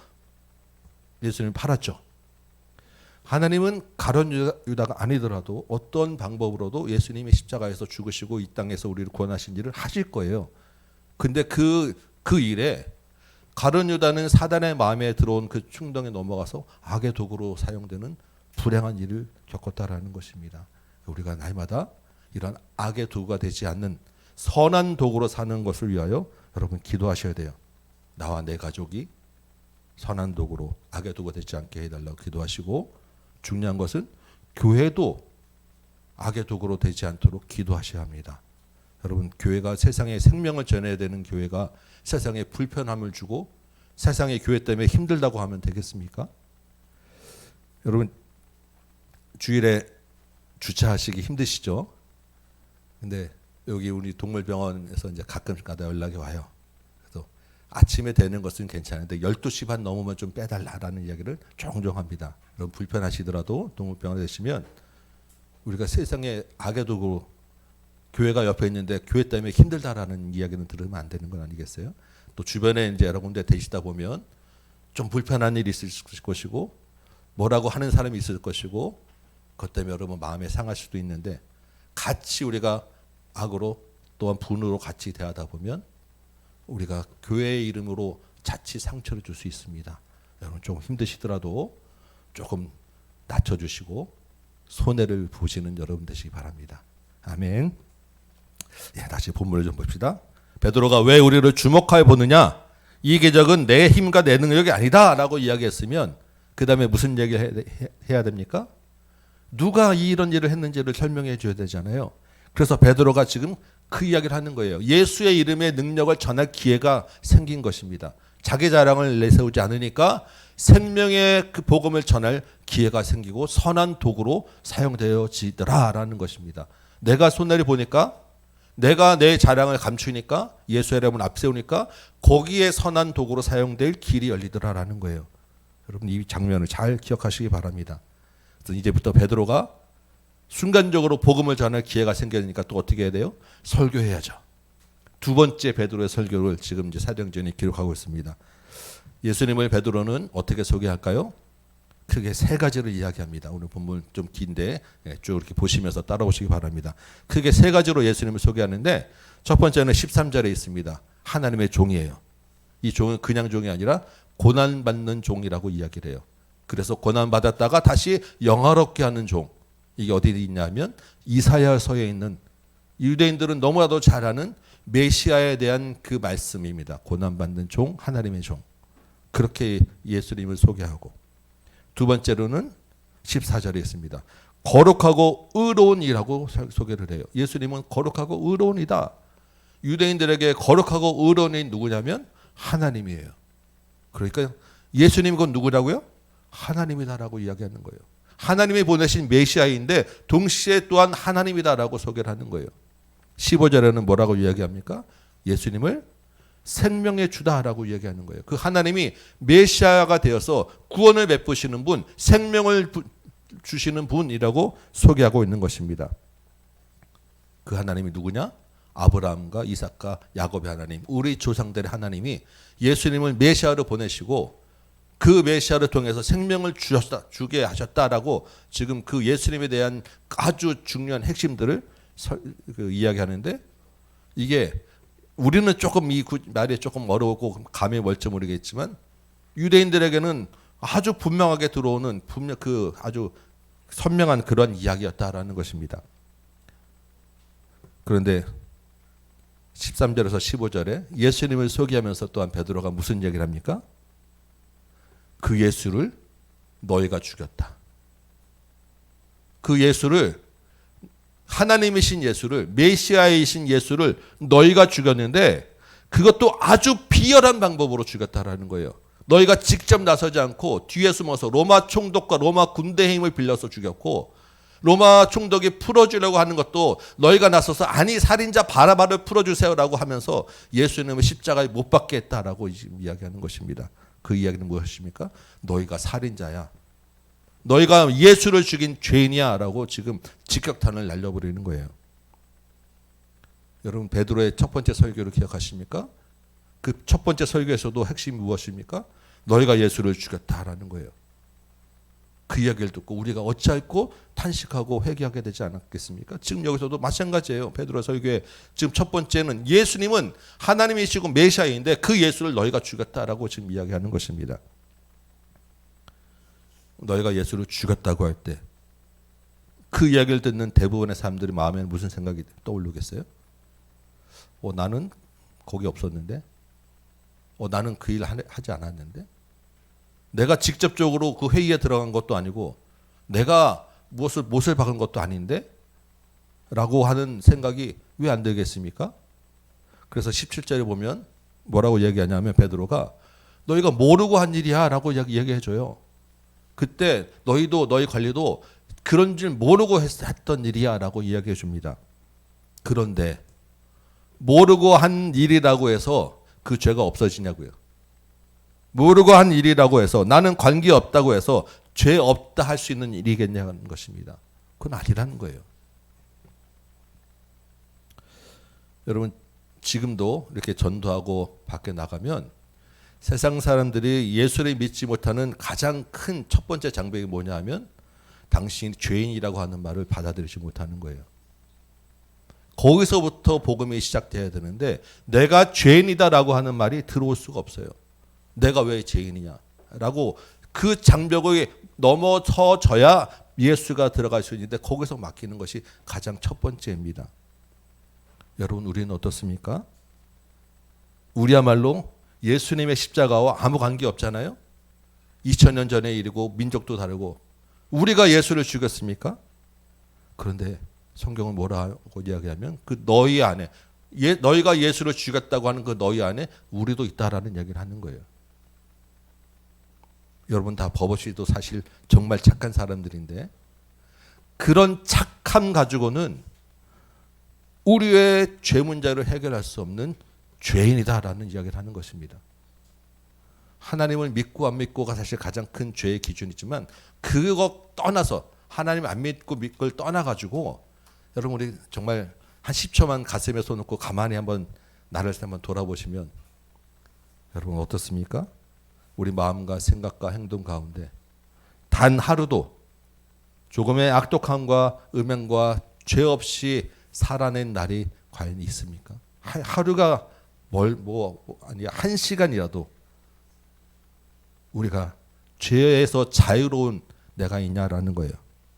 예수님을 팔았죠. 하나님은 가룟 유다가 아니더라도 어떤 방법으로도 예수님이 십자가에서 죽으시고 이 땅에서 우리를 구원하신 일을 하실 거예요. 근데 그 일에 가룟 유다는 사단의 마음에 들어온 그 충동에 넘어가서 악의 도구로 사용되는 불행한 일을 겪었다라는 것입니다. 우리가 날마다 이런 악의 도구가 되지 않는 선한 도구로 사는 것을 위하여 여러분 기도하셔야 돼요. 나와 내 가족이 선한 도구로 악의 도구가 되지 않게 해달라고 기도하시고, 중요한 것은 교회도 악의 도구로 되지 않도록 기도하셔야 합니다. 여러분, 교회가 세상에 생명을 전해야 되는 교회가 세상에 불편함을 주고 세상의 교회 때문에 힘들다고 하면 되겠습니까? 여러분, 주일에 주차하시기 힘드시죠? 근데 여기 우리 동물병원에서 이제 가끔가다 연락이 와요. 그래서 아침에 되는 것은 괜찮은데 12시 반 넘으면 좀 빼달라라는 이야기를 종종 합니다. 여러분, 불편하시더라도 동물병원에 계시면 우리가 세상에 악의 도구로 교회가 옆에 있는데 교회 때문에 힘들다라는 이야기는 들으면 안 되는 건 아니겠어요? 또 주변에 이제 여러 군데 되시다 보면 좀 불편한 일이 있을 것이고 뭐라고 하는 사람이 있을 것이고 그것 때문에 여러분 마음에 상할 수도 있는데, 같이 우리가 악으로 또한 분으로 같이 대하다 보면 우리가 교회의 이름으로 자칫 상처를 줄 수 있습니다. 여러분, 조금 힘드시더라도 조금 낮춰주시고 손해를 보시는 여러분 되시기 바랍니다. 아멘. 예, 다시 본문을 좀 봅시다. 베드로가 왜 우리를 주목하여 보느냐? 이 기적은 내 힘과 내 능력이 아니다라고 이야기했으면 그 다음에 무슨 얘기를 해야 됩니까? 누가 이런 일을 했는지를 설명해 줘야 되잖아요. 그래서 베드로가 지금 그 이야기를 하는 거예요. 예수의 이름의 능력을 전할 기회가 생긴 것입니다. 자기 자랑을 내세우지 않으니까 생명의 그 복음을 전할 기회가 생기고 선한 도구로 사용되어지더라라는 것입니다. 내가 손해를 보니까, 내가 내 자랑을 감추니까, 예수의 이름을 앞세우니까 거기에 선한 도구로 사용될 길이 열리더라라는 거예요. 여러분 이 장면을 잘 기억하시기 바랍니다. 그래서 이제부터 베드로가 순간적으로 복음을 전할 기회가 생기니까 또 어떻게 해야 돼요? 설교해야죠. 두 번째 베드로의 설교를 지금 이제 사도행전이 기록하고 있습니다. 예수님을 베드로는 어떻게 소개할까요? 크게 세 가지를 이야기합니다. 오늘 본문 좀 긴데 쭉 이렇게 보시면서 따라오시기 바랍니다. 크게 세 가지로 예수님을 소개하는데 첫 번째는 13절에 있습니다. 하나님의 종이에요. 이 종은 그냥 종이 아니라 고난받는 종이라고 이야기를 해요. 그래서 고난받았다가 다시 영화롭게 하는 종. 이게 어디 있냐면 이사야서에 있는, 유대인들은 너무나도 잘 아는 메시아에 대한 그 말씀입니다. 고난받는 종, 하나님의 종. 그렇게 예수님을 소개하고, 두 번째로는 14절에 있습니다. 거룩하고 의로운 이라고 소개를 해요. 예수님은 거룩하고 의로운 이다. 유대인들에게 거룩하고 의로운 이 누구냐면 하나님이에요. 그러니까 예수님 건 누구라고요? 하나님이다라고 이야기하는 거예요. 하나님이 보내신 메시아인데 동시에 또한 하나님이다라고 소개를 하는 거예요. 15절에는 뭐라고 이야기합니까? 예수님을 생명의 주다라고 이야기하는 거예요. 그 하나님이 메시아가 되어서 구원을 베푸시는 분, 생명을 주시는 분이라고 소개하고 있는 것입니다. 그 하나님이 누구냐? 아브라함과 이삭과 야곱의 하나님, 우리 조상들의 하나님이 예수님을 메시아로 보내시고 그 메시아를 통해서 생명을 주게 하셨다라고 지금 그 예수님에 대한 아주 중요한 핵심들을 이야기하는데, 이게 우리는 조금 이 말이 조금 어려웠고 감이 뭘지 모르겠지만 유대인들에게는 아주 분명하게 들어오는 그 아주 선명한 그런 이야기였다라는 것입니다. 그런데 13절에서 15절에 예수님을 소개하면서 또한 베드로가 무슨 얘기를 합니까? 그 예수를 너희가 죽였다. 그 예수를, 하나님이신 예수를, 메시아이신 예수를 너희가 죽였는데 그것도 아주 비열한 방법으로 죽였다라는 거예요. 너희가 직접 나서지 않고 뒤에 숨어서 로마 총독과 로마 군대의 힘을 빌려서 죽였고, 로마 총독이 풀어주려고 하는 것도 너희가 나서서 아니 살인자 바라바를 풀어주세요라고 하면서 예수님을 십자가에 못 박게 했다라고 지금 이야기하는 것입니다. 그 이야기는 무엇입니까? 너희가 살인자야. 너희가 예수를 죽인 죄인이야 라고 지금 직격탄을 날려버리는 거예요. 여러분 베드로의 첫 번째 설교를 기억하십니까? 그 첫 번째 설교에서도 핵심이 무엇입니까? 너희가 예수를 죽였다라는 거예요. 그 이야기를 듣고 우리가 어찌할꼬 탄식하고 회개하게 되지 않았겠습니까? 지금 여기서도 마찬가지예요. 베드로 설교에 지금 첫 번째는 예수님은 하나님이시고 메시아인데 그 예수를 너희가 죽였다라고 지금 이야기하는 것입니다. 너희가 예수를 죽였다고 할 때 그 이야기를 듣는 대부분의 사람들이 마음에는 무슨 생각이 떠오르겠어요? 나는 거기 없었는데, 나는 그 일 하지 않았는데, 내가 직접적으로 그 회의에 들어간 것도 아니고 내가 못을 박은 것도 아닌데 라고 하는 생각이 왜 안 들겠습니까? 그래서 17절에 보면 뭐라고 얘기하냐면 베드로가 너희가 모르고 한 일이야 라고 얘기해줘요. 그때 너희도 너희 관리도 그런 줄 모르고 했던 일이야 라고 이야기해 줍니다. 그런데 모르고 한 일이라고 해서 그 죄가 없어지냐고요. 모르고 한 일이라고 해서 나는 관계없다고 해서 죄 없다 할 수 있는 일이겠냐는 것입니다. 그건 아니라는 거예요. 여러분 지금도 이렇게 전도하고 밖에 나가면 세상 사람들이 예수를 믿지 못하는 가장 큰 첫 번째 장벽이 뭐냐 하면 당신이 죄인이라고 하는 말을 받아들이지 못하는 거예요. 거기서부터 복음이 시작돼야 되는데 내가 죄인이다라고 하는 말이 들어올 수가 없어요. 내가 왜 죄인이냐라고 그 장벽을 넘어서져야 예수가 들어갈 수 있는데 거기서 막히는 것이 가장 첫 번째입니다. 여러분 우리는 어떻습니까? 우리야말로 예수님의 십자가와 아무 관계 없잖아요. 2000년 전의 일이고 민족도 다르고 우리가 예수를 죽였습니까? 그런데 성경은 뭐라고 이야기하면 그 너희 안에 너희가 예수를 죽였다고 하는 그 너희 안에 우리도 있다라는 이야기를 하는 거예요. 여러분 다 버버씨도 사실 정말 착한 사람들인데 그런 착함 가지고는 우리의 죄 문제를 해결할 수 없는 죄인이다라는 이야기를 하는 것입니다. 하나님을 믿고 안 믿고가 사실 가장 큰 죄의 기준이지만 그거 떠나서 하나님 안 믿고 믿고를 떠나가지고 여러분 우리 정말 한 10초만 가슴에 손 놓고 가만히 한번 나를 한번 돌아보시면 여러분 어떻습니까? 우리 마음과 생각과 행동 가운데 단 하루도 조금의 악독함과 음행과 죄 없이 살아낸 날이 과연 있습니까? 하루가 아니 한 시간이라도 우리가 죄에서 자유로운 내가 있냐라는 거예요.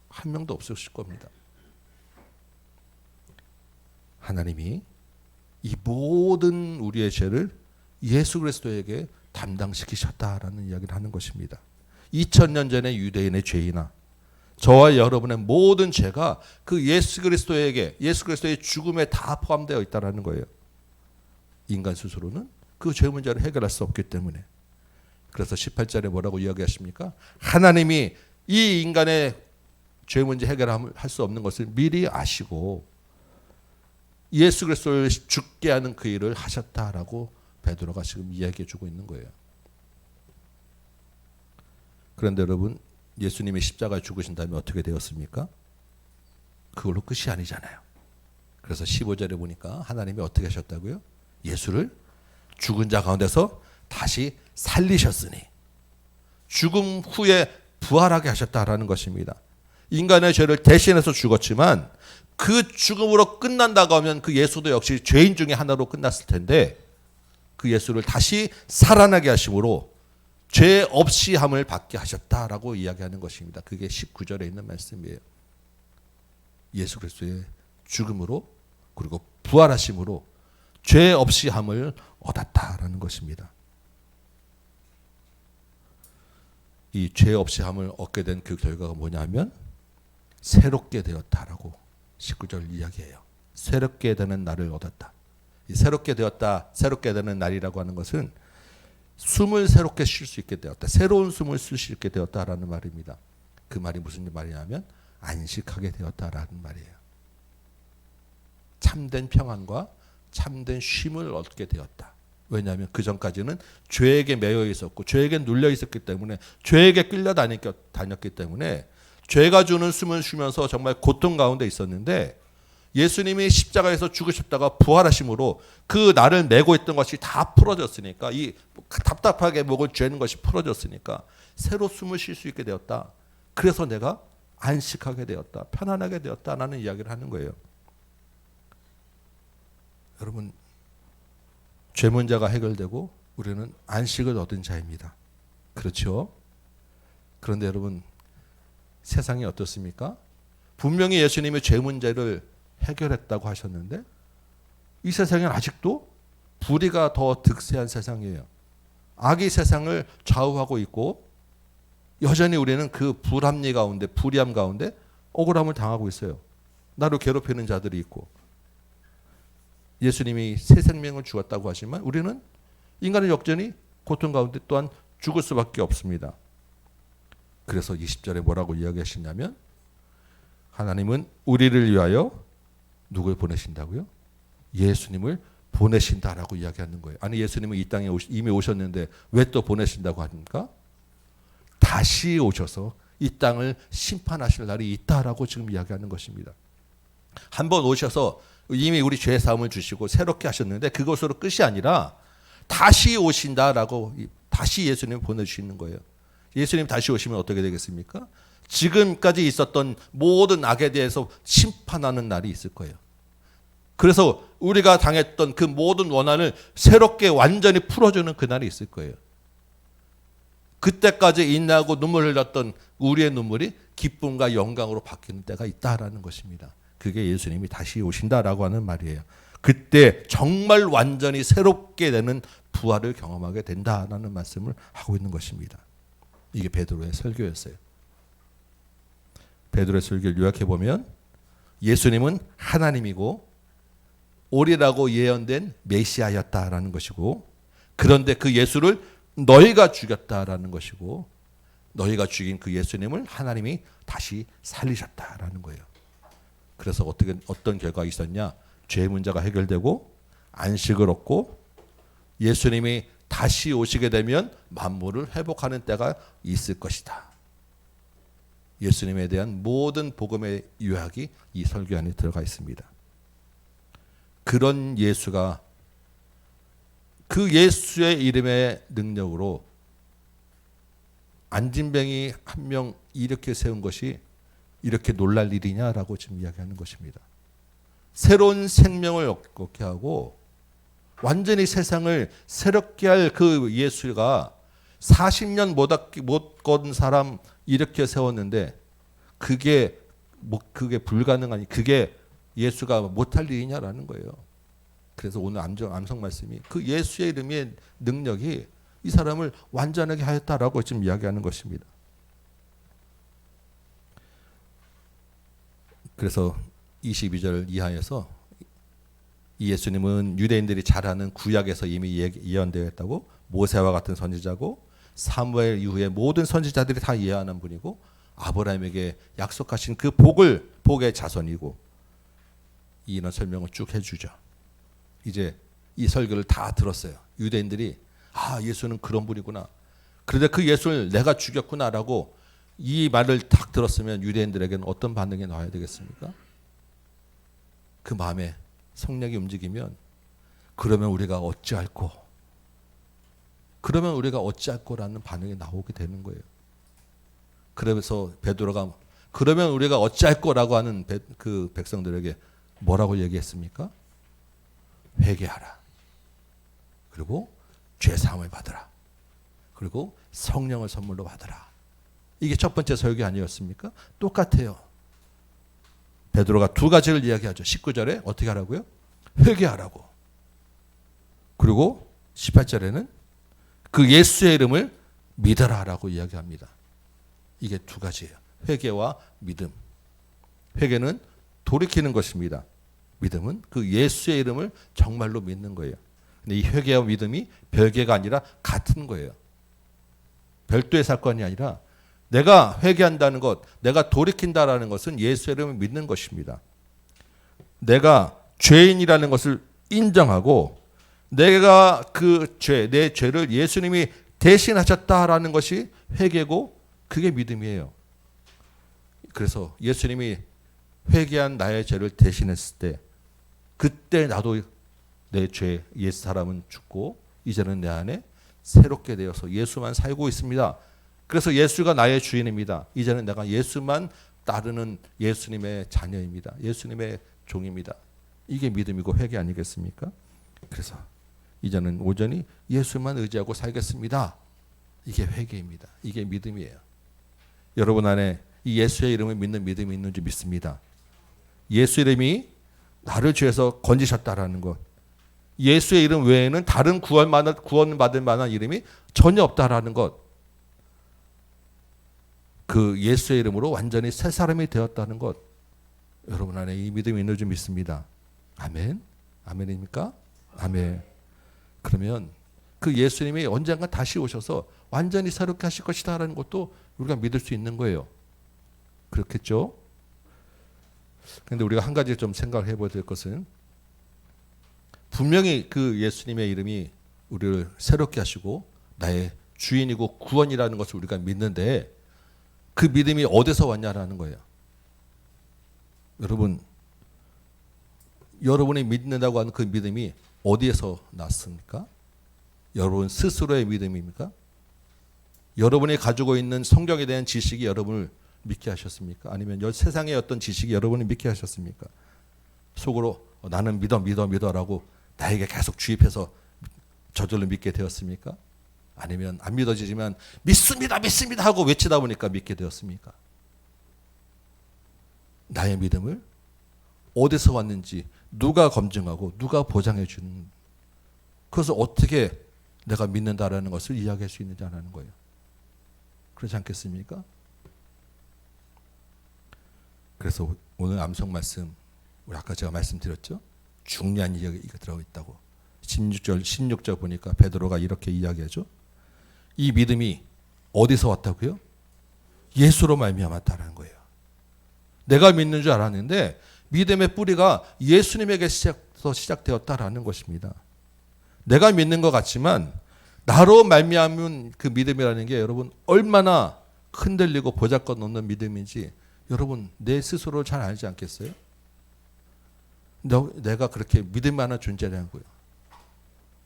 한 명도 없으실 겁니다. 하나님이 이 모든 우리의 죄를 예수 그리스도에게 담당시키셨다라는 이야기를 하는 것입니다. 2000년 전의 유대인의 죄이나 저와 여러분의 모든 죄가 그 예수 그리스도의 죽음에 다 포함되어 있다라는 거예요. 인간 스스로는 그 죄 문제를 해결할 수 없기 때문에. 그래서 18절에 뭐라고 이야기하십니까? 하나님이 이 인간의 죄 문제 해결할 수 없는 것을 미리 아시고 예수 그리스도를 죽게 하는 그 일을 하셨다라고 베드로가 지금 이야기해 주고 있는 거예요. 그런데 여러분 예수님이 십자가에 죽으신 다음에 어떻게 되었습니까? 그걸로 끝이 아니잖아요. 그래서 15절에 보니까 하나님이 어떻게 하셨다고요? 예수를 죽은 자 가운데서 다시 살리셨으니 죽음 후에 부활하게 하셨다라는 것입니다. 인간의 죄를 대신해서 죽었지만 그 죽음으로 끝난다고 하면 그 예수도 역시 죄인 중에 하나로 끝났을 텐데 그 예수를 다시 살아나게 하심으로 죄 없이 함을 받게 하셨다라고 이야기하는 것입니다. 그게 19절에 있는 말씀이에요. 예수 그리스도의 죽음으로 그리고 부활하심으로 죄 없이 함을 얻었다라는 것입니다. 이 죄 없이 함을 얻게 된 그 결과가 뭐냐면 새롭게 되었다라고 19절 이야기해요. 새롭게 되는 날을 얻었다. 이 새롭게 되었다, 새롭게 되는 날이라고 하는 것은 숨을 새롭게 쉴 수 있게 되었다. 새로운 숨을 쉴 수 있게 되었다라는 말입니다. 그 말이 무슨 말이냐면 안식하게 되었다라는 말이에요. 참된 평안과 참된 쉼을 얻게 되었다. 왜냐하면 그 전까지는 죄에게 매여 있었고 죄에게 눌려 있었기 때문에 죄에게 끌려다녔기 때문에 죄가 주는 숨을 쉬면서 정말 고통 가운데 있었는데 예수님이 십자가에서 죽으셨다가 부활하심으로 그 나를 메고 있던 것이 다 풀어졌으니까 이 답답하게 목을 죄는 것이 풀어졌으니까 새로 숨을 쉴 수 있게 되었다. 그래서 내가 안식하게 되었다. 편안하게 되었다라는 이야기를 하는 거예요. 여러분 죄 문제가 해결되고 우리는 안식을 얻은 자입니다. 그렇죠? 그런데 여러분 세상이 어떻습니까? 분명히 예수님이 죄 문제를 해결했다고 하셨는데 이 세상엔 아직도 불의가 더 득세한 세상이에요. 악이 세상을 좌우하고 있고 여전히 우리는 그 불합리 가운데 불의함 가운데 억울함을 당하고 있어요. 나를 괴롭히는 자들이 있고 예수님이 새 생명을 주었다고 하지만 우리는 인간의 역전이 고통 가운데 또한 죽을 수밖에 없습니다. 그래서 20절에 뭐라고 이야기하시냐면 하나님은 우리를 위하여 누굴 보내신다고요? 예수님을 보내신다라고 이야기하는 거예요. 아니 예수님은 이 땅에 이미 오셨는데 왜 또 보내신다고 하니까 다시 오셔서 이 땅을 심판하실 날이 있다라고 지금 이야기하는 것입니다. 한번 오셔서 이미 우리 죄 사함을 주시고 새롭게 하셨는데 그것으로 끝이 아니라 다시 오신다라고 다시 예수님을 보내주시는 거예요. 예수님 다시 오시면 어떻게 되겠습니까? 지금까지 있었던 모든 악에 대해서 심판하는 날이 있을 거예요. 그래서 우리가 당했던 그 모든 원한을 새롭게 완전히 풀어주는 그날이 있을 거예요. 그때까지 인내하고 눈물을 흘렸던 우리의 눈물이 기쁨과 영광으로 바뀌는 때가 있다라는 것입니다. 그게 예수님이 다시 오신다라고 하는 말이에요. 그때 정말 완전히 새롭게 되는 부활을 경험하게 된다라는 말씀을 하고 있는 것입니다. 이게 베드로의 설교였어요. 베드로의 설교를 요약해 보면 예수님은 하나님이고 오리라고 예언된 메시아였다라는 것이고, 그런데 그 예수를 너희가 죽였다라는 것이고, 너희가 죽인 그 예수님을 하나님이 다시 살리셨다라는 거예요. 그래서 어떤 결과가 있었냐? 죄의 문제가 해결되고 안식을 얻고 예수님이 다시 오시게 되면 만물을 회복하는 때가 있을 것이다. 예수님에 대한 모든 복음의 요약이 이 설교 안에 들어가 있습니다. 그런 예수가, 그 예수의 이름의 능력으로 안진뱅이 한 명 이렇게 세운 것이 이렇게 놀랄 일이냐라고 지금 이야기하는 것입니다. 새로운 생명을 얻게 하고 완전히 세상을 새롭게 할 그 예수가 40년 못 건 사람 이렇게 세웠는데 그게 불가능하니, 그게 예수가 못할 일이냐라는 거예요. 그래서 오늘 암송 말씀이 그 예수의 이름의 능력이 이 사람을 완전하게 하였다라고 지금 이야기하는 것입니다. 그래서 22절 이하에서 이 예수님은 유대인들이 잘 아는 구약에서 이미 예언되어 있다고, 모세와 같은 선지자고 사무엘 이후에 모든 선지자들이 다 예언한 분이고 아브라함에게 약속하신 그 복의 자손이고, 이런 설명을 쭉 해주죠. 이제 이 설교를 다 들었어요. 유대인들이 예수는 그런 분이구나. 그런데 그 예수를 내가 죽였구나라고 이 말을 딱 들었으면 유대인들에게는 어떤 반응이 나와야 되겠습니까? 그 마음에 성령이 움직이면 그러면 우리가 어찌할꼬? 그러면 우리가 어찌할꼬라는 반응이 나오게 되는 거예요. 그래서 베드로가 그러면 우리가 어찌할꼬라고 하는 그 백성들에게 뭐라고 얘기했습니까? 회개하라. 그리고 죄 사함을 받으라. 그리고 성령을 선물로 받으라. 이게 첫 번째 설교 아니었습니까? 똑같아요. 베드로가 두 가지를 이야기하죠. 19절에 어떻게 하라고요? 회개하라고. 그리고 18절에는 그 예수의 이름을 믿어라라고 이야기합니다. 이게 두 가지예요. 회개와 믿음. 회개는 돌이키는 것입니다. 믿음은 그 예수의 이름을 정말로 믿는 거예요. 근데 이 회개와 믿음이 별개가 아니라 같은 거예요. 별도의 사건이 아니라 내가 회개한다는 것, 내가 돌이킨다라는 것은 예수의 이름을 믿는 것입니다. 내가 죄인이라는 것을 인정하고 내가 내 죄를 예수님이 대신하셨다라는 것이 회개고 그게 믿음이에요. 그래서 예수님이 회개한 나의 죄를 대신했을 때 그때 나도 내 죄, 옛 사람은 죽고 이제는 내 안에 새롭게 되어서 예수만 살고 있습니다. 그래서 예수가 나의 주인입니다. 이제는 내가 예수만 따르는 예수님의 자녀입니다. 예수님의 종입니다. 이게 믿음이고 회개 아니겠습니까? 그래서 이제는 온전히 예수만 의지하고 살겠습니다. 이게 회개입니다. 이게 믿음이에요. 여러분 안에 이 예수의 이름을 믿는 믿음이 있는지 믿습니다. 예수 이름이 나를 죄에서 건지셨다라는 것, 예수의 이름 외에는 다른 구원받을 만한 이름이 전혀 없다라는 것, 그 예수의 이름으로 완전히 새 사람이 되었다는 것, 여러분 안에 이 믿음이 있는지 믿습니다. 아멘? 아멘입니까? 아멘. 그러면 그 예수님이 언젠가 다시 오셔서 완전히 새롭게 하실 것이다라는 것도 우리가 믿을 수 있는 거예요. 그렇겠죠? 그런데 우리가 한 가지 좀 생각을 해봐야 될 것은, 분명히 그 예수님의 이름이 우리를 새롭게 하시고 나의 주인이고 구원이라는 것을 우리가 믿는데 그 믿음이 어디서 왔냐라는 거예요. 여러분이 믿는다고 하는 그 믿음이 어디에서 났습니까? 여러분 스스로의 믿음입니까? 여러분이 가지고 있는 성경에 대한 지식이 여러분을 믿게 하셨습니까? 아니면 세상의 어떤 지식이 여러분을 믿게 하셨습니까? 속으로 나는 믿어라고 나에게 계속 주입해서 저절로 믿게 되었습니까? 아니면 안 믿어지지만 믿습니다 하고 외치다 보니까 믿게 되었습니까? 나의 믿음을 어디서 왔는지 누가 검증하고 누가 보장해 주는, 그것을 어떻게 내가 믿는다라는 것을 이야기할 수 있느냐는 거예요. 그렇지 않겠습니까? 그래서 오늘 암송 말씀 우리 아까 제가 말씀드렸죠. 중요한 이야기가 들어있다고. 16절 보니까 베드로가 이렇게 이야기하죠. 이 믿음이 어디서 왔다고요? 예수로 말미암았다는 거예요. 내가 믿는 줄 알았는데 믿음의 뿌리가 예수님에게 시작되었다라는 것입니다. 내가 믿는 것 같지만 나로 말미암은 그 믿음이라는 게 여러분 얼마나 흔들리고 보잘것없는 믿음인지 여러분 내 스스로 잘 알지 않겠어요? 내가 그렇게 믿을 만한 존재라고요.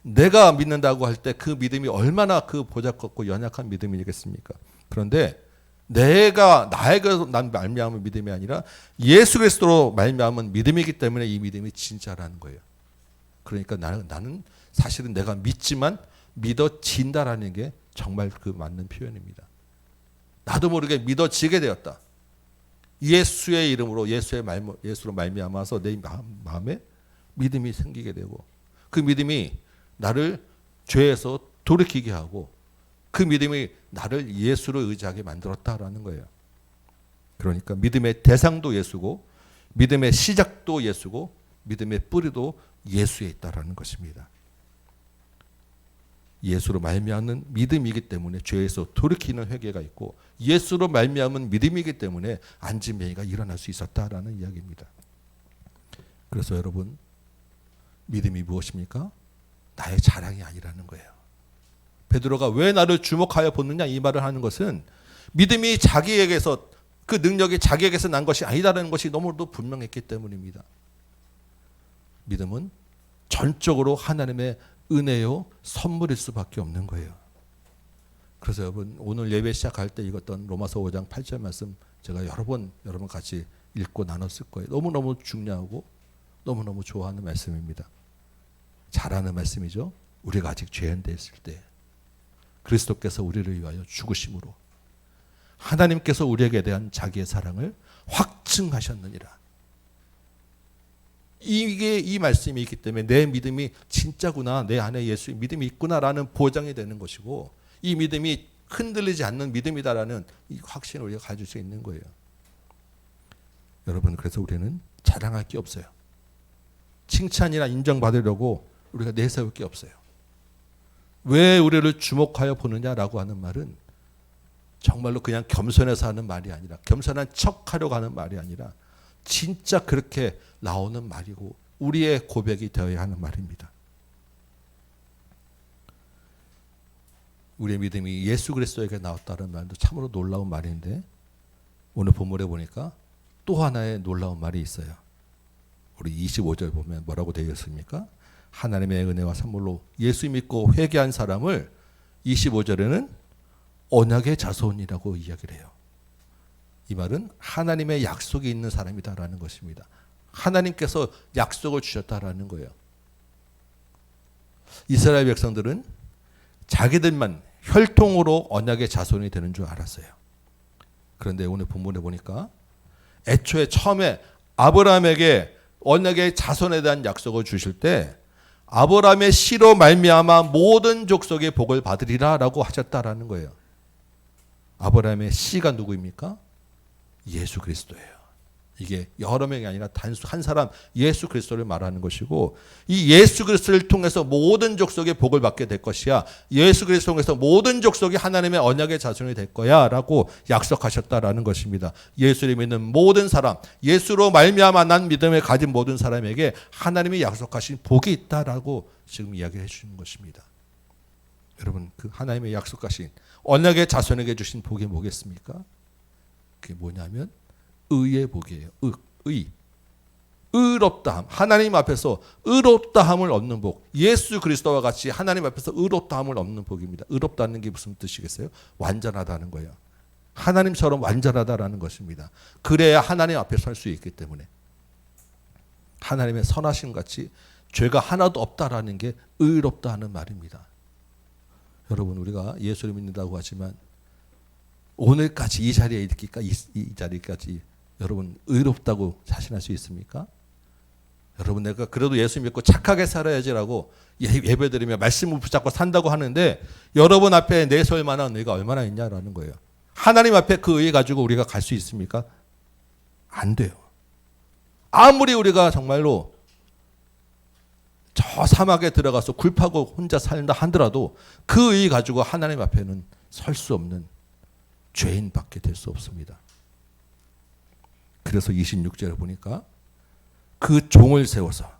내가 믿는다고 할 때 그 믿음이 얼마나 그 보잘것없고 연약한 믿음이겠습니까? 그런데 내가 나에게서 난 말미암은 믿음이 아니라 예수 그리스도로 말미암은 믿음이기 때문에 이 믿음이 진짜라는 거예요. 그러니까 나는 사실은 내가 믿지만 믿어진다라는 게 정말 그 맞는 표현입니다. 나도 모르게 믿어지게 되었다. 예수의 이름으로 예수로 말미암아서 내 마음에 믿음이 생기게 되고 그 믿음이 나를 죄에서 돌이키게 하고 그 믿음이 나를 예수로 의지하게 만들었다라는 거예요. 그러니까 믿음의 대상도 예수고 믿음의 시작도 예수고 믿음의 뿌리도 예수에 있다라는 것입니다. 예수로 말미암는 믿음이기 때문에 죄에서 돌이키는 회개가 있고 예수로 말미암은 믿음이기 때문에 안진뱅이가 일어날 수 있었다라는 이야기입니다. 그래서 여러분 믿음이 무엇입니까? 나의 자랑이 아니라는 거예요. 베드로가 왜 나를 주목하여 보느냐 이 말을 하는 것은 믿음이 자기에게서 그 능력이 자기에게서 난 것이 아니다라는 것이 너무도 분명했기 때문입니다. 믿음은 전적으로 하나님의 은혜요 선물일 수밖에 없는 거예요. 그래서 여러분 오늘 예배 시작할 때 읽었던 로마서 5장 8절 말씀 제가 여러분 같이 읽고 나눴을 거예요. 너무너무 중요하고 너무너무 좋아하는 말씀입니다. 잘하는 말씀이죠. 우리가 아직 죄인 됐을 때 그리스도께서 우리를 위하여 죽으심으로 하나님께서 우리에게 대한 자기의 사랑을 확증하셨느니라. 이게 이 말씀이 있기 때문에 내 믿음이 진짜구나, 내 안에 예수의 믿음이 있구나라는 보장이 되는 것이고 이 믿음이 흔들리지 않는 믿음이다라는 이 확신을 우리가 가질 수 있는 거예요. 여러분 그래서 우리는 자랑할 게 없어요. 칭찬이나 인정받으려고 우리가 내세울 게 없어요. 왜 우리를 주목하여 보느냐라고 하는 말은 정말로 그냥 겸손해서 하는 말이 아니라 겸손한 척하려고 하는 말이 아니라 진짜 그렇게 나오는 말이고 우리의 고백이 되어야 하는 말입니다. 우리의 믿음이 예수 그리스도에게 나왔다는 말도 참으로 놀라운 말인데 오늘 본문에 보니까 또 하나의 놀라운 말이 있어요. 우리 25절 보면 뭐라고 되어 있습니까? 하나님의 은혜와 선물로 예수 믿고 회개한 사람을 25절에는 언약의 자손이라고 이야기를 해요. 이 말은 하나님의 약속이 있는 사람이다라는 것입니다. 하나님께서 약속을 주셨다라는 거예요. 이스라엘 백성들은 자기들만 혈통으로 언약의 자손이 되는 줄 알았어요. 그런데 오늘 본문에 보니까 애초에 처음에 아브라함에게 언약의 자손에 대한 약속을 주실 때 아브라함의 씨로 말미암아 모든 족속의 복을 받으리라라고 하셨다라는 거예요. 아브라함의 씨가 누구입니까? 예수 그리스도예요. 이게 여러 명이 아니라 단순 한 사람 예수 그리스도를 말하는 것이고 이 예수 그리스도를 통해서 모든 족속의 복을 받게 될 것이야. 예수 그리스도를 통해서 모든 족속이 하나님의 언약의 자손이 될 거야 라고 약속하셨다라는 것입니다. 예수를 믿는 모든 사람, 예수로 말미암아 난 믿음을 가진 모든 사람에게 하나님이 약속하신 복이 있다라고 지금 이야기해 주시는 것입니다. 여러분 그 하나님의 약속하신 언약의 자손에게 주신 복이 뭐겠습니까? 그게 뭐냐면 의의 복이에요. 의. 의롭다함. 하나님 앞에서 의롭다함을 얻는 복. 예수 그리스도와 같이 하나님 앞에서 의롭다함을 얻는 복입니다. 의롭다는 게 무슨 뜻이겠어요? 완전하다는 거예요. 하나님처럼 완전하다라는 것입니다. 그래야 하나님 앞에 설 수 있기 때문에. 하나님의 선하심 같이 죄가 하나도 없다라는 게 의롭다는 말입니다. 여러분 우리가 예수를 믿는다고 하지만 오늘까지 이 자리에 이 자리까지 여러분 의롭다고 자신할 수 있습니까? 여러분 내가 그래도 예수 믿고 착하게 살아야지라고 예배드리며 말씀을 붙잡고 산다고 하는데 여러분 앞에 내설 만한 의가 얼마나 있냐라는 거예요. 하나님 앞에 그 의 가지고 우리가 갈 수 있습니까? 안 돼요. 아무리 우리가 정말로 저 사막에 들어가서 굴파고 혼자 살다 하더라도 그 의 가지고 하나님 앞에는 설 수 없는 죄인밖에 될 수 없습니다. 그래서 26절에 보니까 그 종을 세워서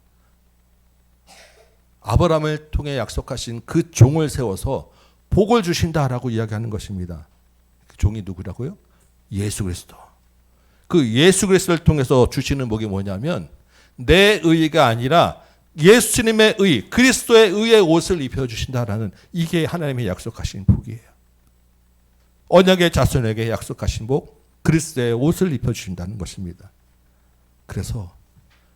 아브라함을 통해 약속하신 그 종을 세워서 복을 주신다라고 이야기하는 것입니다. 그 종이 누구라고요? 예수 그리스도. 그 예수 그리스도를 통해서 주시는 복이 뭐냐면 내 의가 아니라 예수님의 의, 그리스도의 의의 옷을 입혀주신다라는 이게 하나님의 약속하신 복이에요. 언약의 자손에게 약속하신 복, 그리스도의 옷을 입혀주신다는 것입니다. 그래서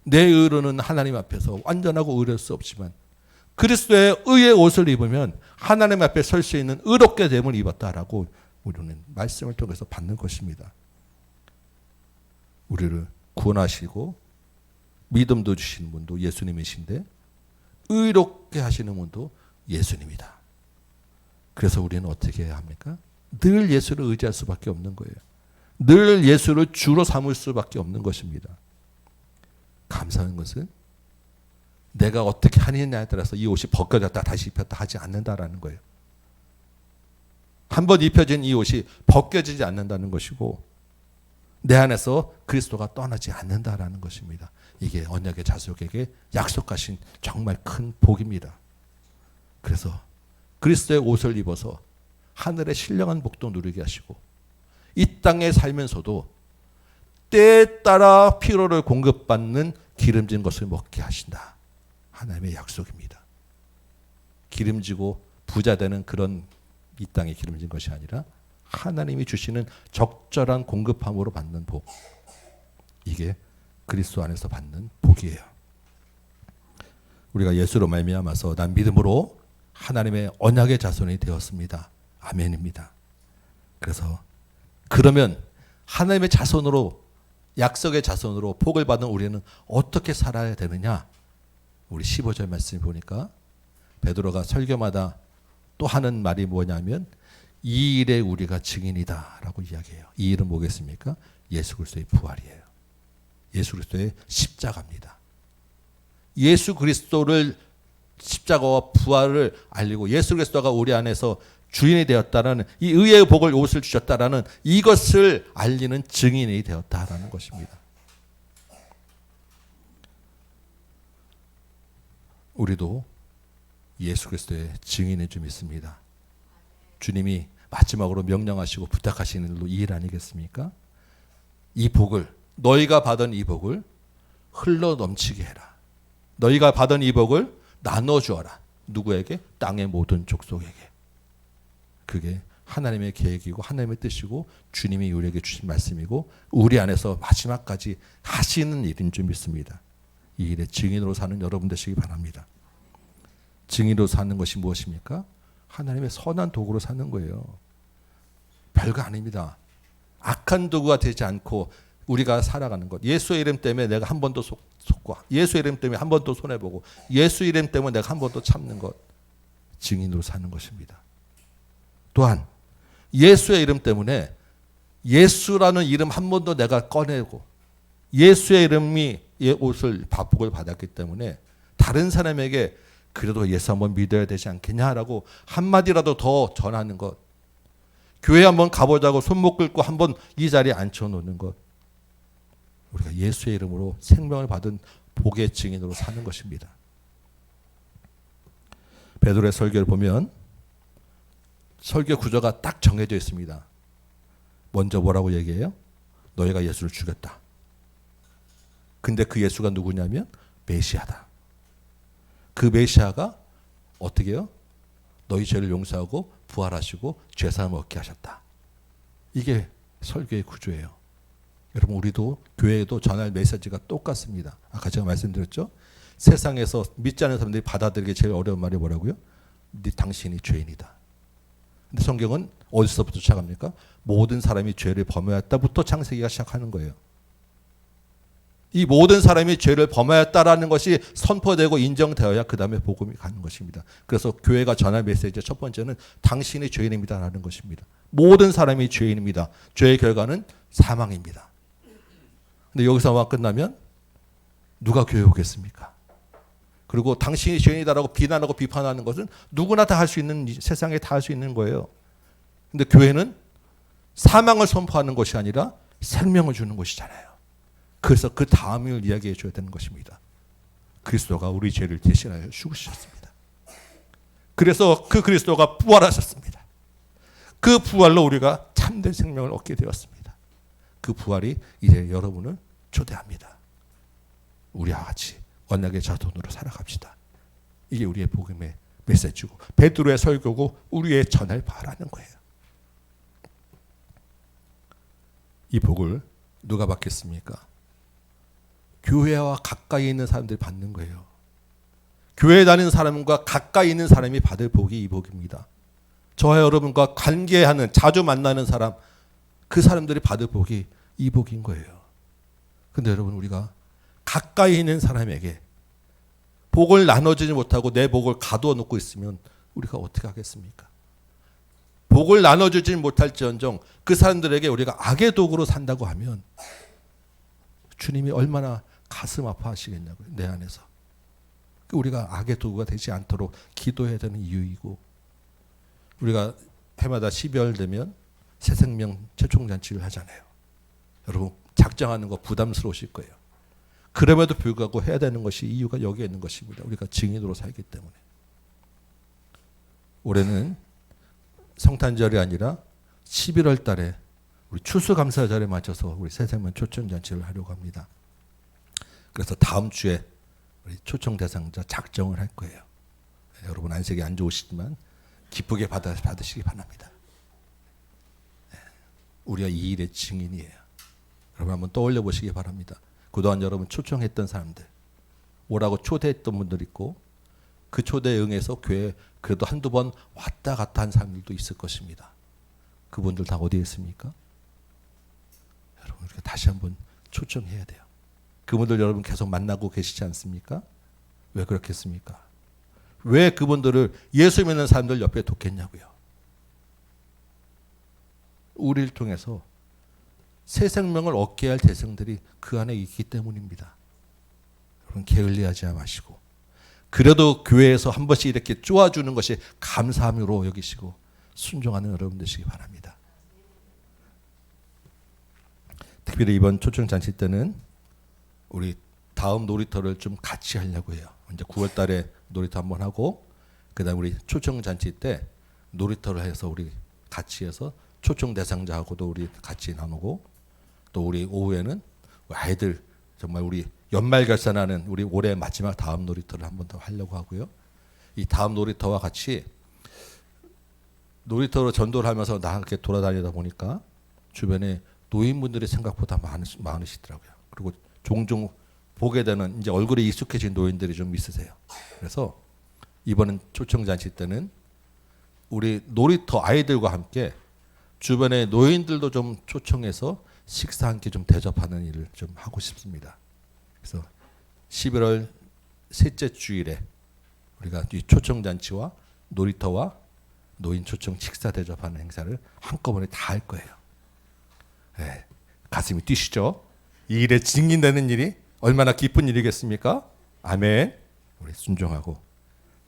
내 의로는 하나님 앞에서 완전하고 의로울 수 없지만 그리스도의 의의 옷을 입으면 하나님 앞에 설 수 있는 의롭게 됨을 입었다라고 우리는 말씀을 통해서 받는 것입니다. 우리를 구원하시고 믿음도 주시는 분도 예수님이신데 의롭게 하시는 분도 예수님이다. 그래서 우리는 어떻게 해야 합니까? 늘 예수를 의지할 수밖에 없는 거예요. 늘 예수를 주로 삼을 수밖에 없는 것입니다. 감사한 것은 내가 어떻게 하느냐에 따라서 이 옷이 벗겨졌다 다시 입혔다 하지 않는다라는 거예요. 한번 입혀진 이 옷이 벗겨지지 않는다는 것이고 내 안에서 그리스도가 떠나지 않는다라는 것입니다. 이게 언약의 자손에게 약속하신 정말 큰 복입니다. 그래서 그리스도의 옷을 입어서 하늘의 신령한 복도 누리게 하시고 이 땅에 살면서도 때에 따라 피로를 공급받는 기름진 것을 먹게 하신다. 하나님의 약속입니다. 기름지고 부자 되는 그런 이 땅에 기름진 것이 아니라 하나님이 주시는 적절한 공급함으로 받는 복. 이게 그리스도 안에서 받는 복이에요. 우리가 예수로 말미암아서 난 믿음으로 하나님의 언약의 자손이 되었습니다. 아멘입니다. 그래서 그러면 하나님의 자손으로 약속의 자손으로 복을 받은 우리는 어떻게 살아야 되느냐? 우리 15절 말씀 보니까 베드로가 설교마다 또 하는 말이 뭐냐면 이 일에 우리가 증인이다 라고 이야기해요. 이 일은 뭐겠습니까? 예수 그리스도의 부활이에요. 예수 그리스도의 십자가입니다. 예수 그리스도를 십자가와 부활을 알리고 예수 그리스도가 우리 안에서 주인이 되었다라는 이 의의 복을 옷을 주셨다라는 이것을 알리는 증인이 되었다라는 것입니다. 우리도 예수 그리스도의 증인이 좀 있습니다. 주님이 마지막으로 명령하시고 부탁하시는 일로 이 일 아니겠습니까? 이 복을 너희가 받은 이 복을 흘러 넘치게 해라. 너희가 받은 이 복을 나눠 주어라. 누구에게? 땅의 모든 족속에게. 그게 하나님의 계획이고 하나님의 뜻이고 주님이 우리에게 주신 말씀이고 우리 안에서 마지막까지 하시는 일인 줄 믿습니다. 이 일의 증인으로 사는 여러분 되시기 바랍니다. 증인으로 사는 것이 무엇입니까? 하나님의 선한 도구로 사는 거예요. 별거 아닙니다. 악한 도구가 되지 않고 우리가 살아가는 것. 예수의 이름 때문에 내가 한 번도 속고 예수의 이름 때문에 한 번도 손해보고 예수 이름 때문에 내가 한 번도 참는 것. 증인으로 사는 것입니다. 또한 예수의 이름 때문에 예수라는 이름 한 번도 내가 꺼내고 예수의 이름이 옷을 복을 받았기 때문에 다른 사람에게 그래도 예수 한번 믿어야 되지 않겠냐라고 한마디라도 더 전하는 것. 교회 한번 가보자고 손목 끌고 한번 이 자리에 앉혀놓는 것. 우리가 예수의 이름으로 생명을 받은 복의 증인으로 사는 것입니다. 베드로의 설교를 보면 설교 구조가 딱 정해져 있습니다. 먼저 뭐라고 얘기해요? 너희가 예수를 죽였다. 근데 그 예수가 누구냐면 메시아다. 그 메시아가 어떻게 해요? 너희 죄를 용서하고 부활하시고 죄사함을 얻게 하셨다. 이게 설교의 구조예요. 여러분 우리도 교회에도 전할 메시지가 똑같습니다. 아까 제가 말씀드렸죠? 세상에서 믿지 않는 사람들이 받아들이기 제일 어려운 말이 뭐라고요? 당신이 죄인이다. 근데 성경은 어디서부터 시작합니까? 모든 사람이 죄를 범하였다부터 창세기가 시작하는 거예요. 이 모든 사람이 죄를 범하였다라는 것이 선포되고 인정되어야 그 다음에 복음이 가는 것입니다. 그래서 교회가 전할 메시지의 첫 번째는 당신이 죄인입니다라는 것입니다. 모든 사람이 죄인입니다. 죄의 결과는 사망입니다. 근데 여기서만 끝나면 누가 교회 오겠습니까? 그리고 당신이 죄인이다라고 비난하고 비판하는 것은 누구나 다 할 수 있는, 세상에 다 할 수 있는 거예요. 근데 교회는 사망을 선포하는 것이 아니라 생명을 주는 것이잖아요. 그래서 그 다음을 이야기해 줘야 되는 것입니다. 그리스도가 우리 죄를 대신하여 죽으셨습니다. 그래서 그 그리스도가 부활하셨습니다. 그 부활로 우리가 참된 생명을 얻게 되었습니다. 그 부활이 이제 여러분을 초대합니다. 우리와 같이 언약의 자손으로 살아갑시다. 이게 우리의 복음의 메시지고 베드로의 설교고 우리의 전할 바라는 거예요. 이 복을 누가 받겠습니까? 교회와 가까이 있는 사람들이 받는 거예요. 교회에 다니는 사람과 가까이 있는 사람이 받을 복이 이 복입니다. 저와 여러분과 관계하는, 자주 만나는 사람, 그 사람들이 받을 복이 이 복인 거예요. 근데 여러분, 우리가 가까이 있는 사람에게 복을 나눠주지 못하고 내 복을 가두어 놓고 있으면 우리가 어떻게 하겠습니까? 복을 나눠주지 못할지언정 그 사람들에게 우리가 악의 도구로 산다고 하면 주님이 얼마나 가슴 아파하시겠냐고요. 내 안에서. 우리가 악의 도구가 되지 않도록 기도해야 되는 이유이고, 우리가 해마다 12월 되면 새생명 최총잔치를 하잖아요. 여러분 작정하는 거 부담스러우실 거예요. 그럼에도 불구하고 해야 되는 것이, 이유가 여기에 있는 것입니다. 우리가 증인으로 살기 때문에. 올해는 성탄절이 아니라 11월 달에 우리 추수감사절에 맞춰서 우리 새생명 초청잔치를 하려고 합니다. 그래서 다음 주에 우리 초청 대상자 작정을 할 거예요. 여러분 안색이 안 좋으시지만 기쁘게 받으시기 바랍니다. 우리가 이 일의 증인이에요. 여러분 한번 떠올려 보시기 바랍니다. 그동안 여러분 초청했던 사람들, 오라고 초대했던 분들 있고, 그 초대에 응해서 교회에 그래도 한두 번 왔다 갔다 한 사람들도 있을 것입니다. 그분들 다 어디에 있습니까? 여러분 우리가 다시 한번 초청해야 돼요. 그분들 여러분 계속 만나고 계시지 않습니까? 왜 그렇겠습니까? 왜 그분들을 예수 믿는 사람들 옆에 뒀겠냐고요. 우리를 통해서 새 생명을 얻게 할 대상들이 그 안에 있기 때문입니다. 여러분 게을리하지 마시고, 그래도 교회에서 한 번씩 이렇게 쪼아주는 것이 감사함으로 여기시고 순종하는 여러분 되시기 바랍니다. 특별히 이번 초청잔치 때는 우리 다음 놀이터를 좀 같이 하려고 해요. 이제 9월 달에 놀이터 한번 하고, 그 다음 우리 초청잔치 때 놀이터를 해서 우리 같이 해서 초청 대상자하고도 우리 같이 나누고, 또 우리 오후에는 아이들 정말 우리 연말 결산하는 우리 올해 마지막 다음 놀이터를 한번 더 하려고 하고요. 이 다음 놀이터와 같이 놀이터로 전도를 하면서 나 이렇게 돌아다니다 보니까 주변에 노인분들이 생각보다 많으시더라고요. 그리고 종종 보게 되는 이제 얼굴에 익숙해진 노인들이 좀 있으세요. 그래서 이번엔 초청잔치 때는 우리 놀이터 아이들과 함께 주변의 노인들도 좀 초청해서 식사 함께 좀 대접하는 일을 좀 하고 싶습니다. 그래서 11월 셋째 주일에 우리가 이 초청잔치와 놀이터와 노인 초청 식사 대접하는 행사를 한꺼번에 다 할 거예요. 네, 가슴이 뛰시죠? 이 일에 증인되는 일이 얼마나 기쁜 일이겠습니까? 아멘. 우리 순종하고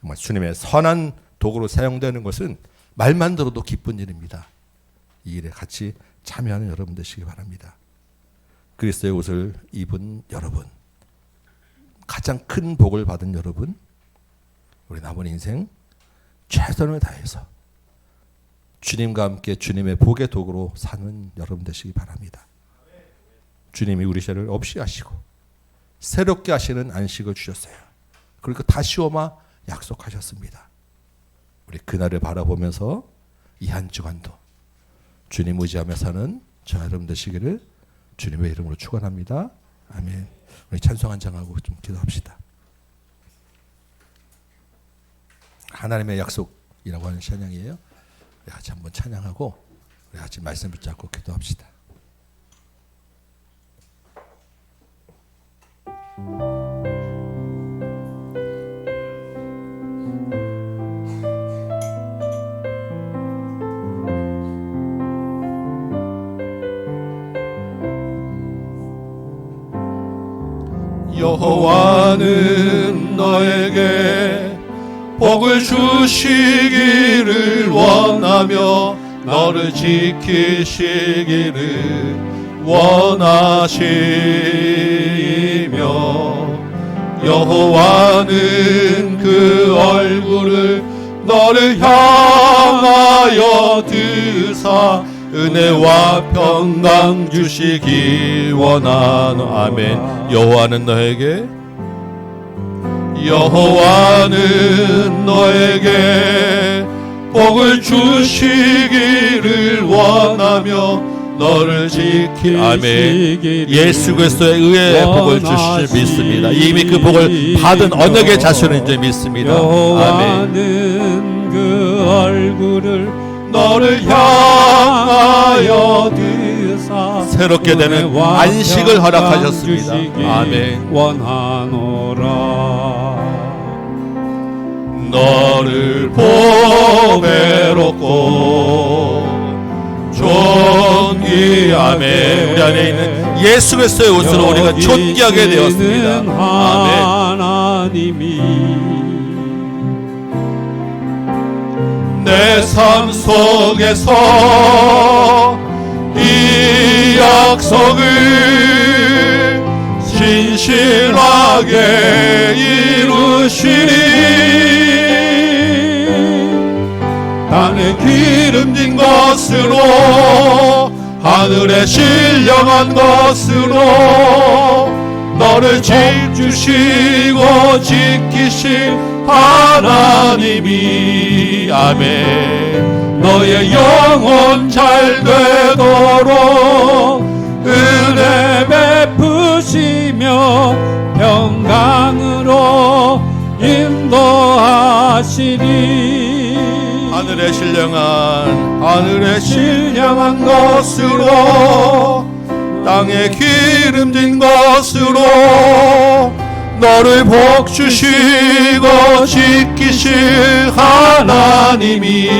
정말 주님의 선한 도구로 사용되는 것은 말만 들어도 기쁜 일입니다. 이 일에 같이 참여하는 여러분 되시기 바랍니다. 그리스도의 옷을 입은 여러분, 가장 큰 복을 받은 여러분, 우리 남은 인생 최선을 다해서 주님과 함께 주님의 복의 도구로 사는 여러분 되시기 바랍니다. 주님이 우리 죄를 없이 하시고 새롭게 하시는 안식을 주셨어요. 그리고 다시 오마 약속하셨습니다. 우리 그날을 바라보면서 이 한 주간도 주님 의지하며 사는 저 여러분 되시기를 주님의 이름으로 축원합니다. 아멘. 우리 찬송 한 장하고 좀 기도합시다. 하나님의 약속이라고 하는 찬양이에요. 우리 같이 한번 찬양하고 우리 같이 말씀 붙잡고 기도합시다. 여호와는 너에게 복을 주시기를 원하며 너를 지키시기를 원하시며 여호와는 그 얼굴을 너를 향하여 드사 은혜와 평강 주시기 원하노. 아멘. 여호와는 너에게 복을 주시기를 원하며 너를 지키시기를 아멘. 예수 그리스도의 의의 복을 주실 믿습니다. 이미 그 복을 받은 언약의 자손인 줄 믿습니다. 아멘. 여호와는 그 얼굴을 너를 향하여 드사 새롭게 되는 은혜와 안식을 허락하셨습니다. 주시기 아멘. 원하노라. 너를 보배롭고 존귀하네. 우리 안에 있는 예수 그리스도의 옷으로 우리가 존귀하게 되었습니다. 아멘. 하나님이 내 삶 속에서 이 약속을 진실하게 이루시니 땅에 기름진 것으로 하늘에 신령한 것으로 너를 지키시고 지키실 하나님이 아멘. 너의 영혼 잘 되도록 은혜 베푸시며 평강으로 인도하시리. 하늘에 신령한 것으로 땅에 기름진 것으로 너를 복주시고 지키실 하나님이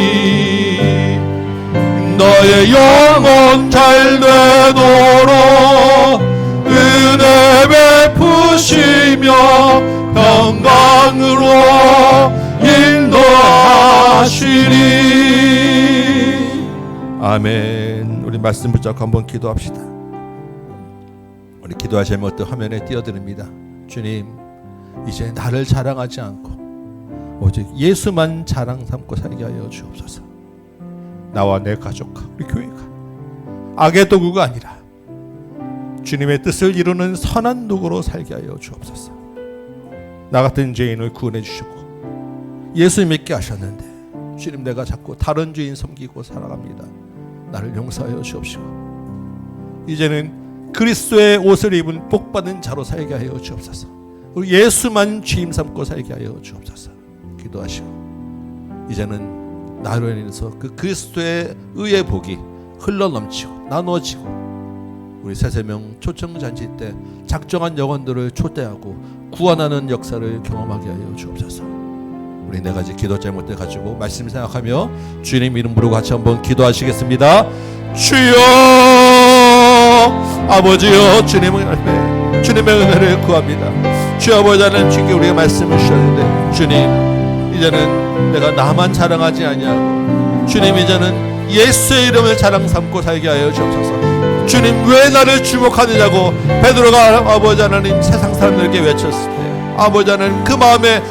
너의 영혼 잘 되도록 은혜 베푸시며 평강으로 인도하시리. 아멘. 우리 말씀 붙잡고 한번 기도합시다. 우리 기도하시면 어떤 화면에 띄워드립니다. 주님, 이제 나를 자랑하지 않고 오직 예수만 자랑 삼고 살게 하여 주옵소서. 나와 내 가족과 우리 교회가 악의 도구가 아니라 주님의 뜻을 이루는 선한 도구로 살게 하여 주옵소서. 나 같은 죄인을 구원해 주시고 예수 믿게 하셨는데 주님, 내가 자꾸 다른 주인 섬기고 살아갑니다. 나를 용서하여 주옵시고 이제는 그리스도의 옷을 입은 복받은 자로 살게 하여 주옵소서. 우리 예수만 주임 삼고 살게 하여 주옵소서. 기도하시고 이제는 나로 인해서 그 그리스도의 의의 복이 흘러넘치고 나누어지고 우리 새세명 초청잔치 때 작정한 영혼들을 초대하고 구원하는 역사를 경험하게 하여 주옵소서. 우리 네 가지 기도 제목들 가지고 말씀 생각하며 주님 이름 부르고 같이 한번 기도하시겠습니다. 주여, 아버지여, 주님의 은혜를 구합니다. 주 아버지는 주께 우리가 말씀을 주셨는데 주님, 이제는 내가 나만 자랑하지 아니하고 주님, 이제는 예수의 이름을 자랑 삼고 살게 하여 주옵소서. 주님, 왜 나를 주목하느냐고 베드로가 아버지 하나님 세상 사람들에게 외쳤을 때 아버지 하나님 그 마음에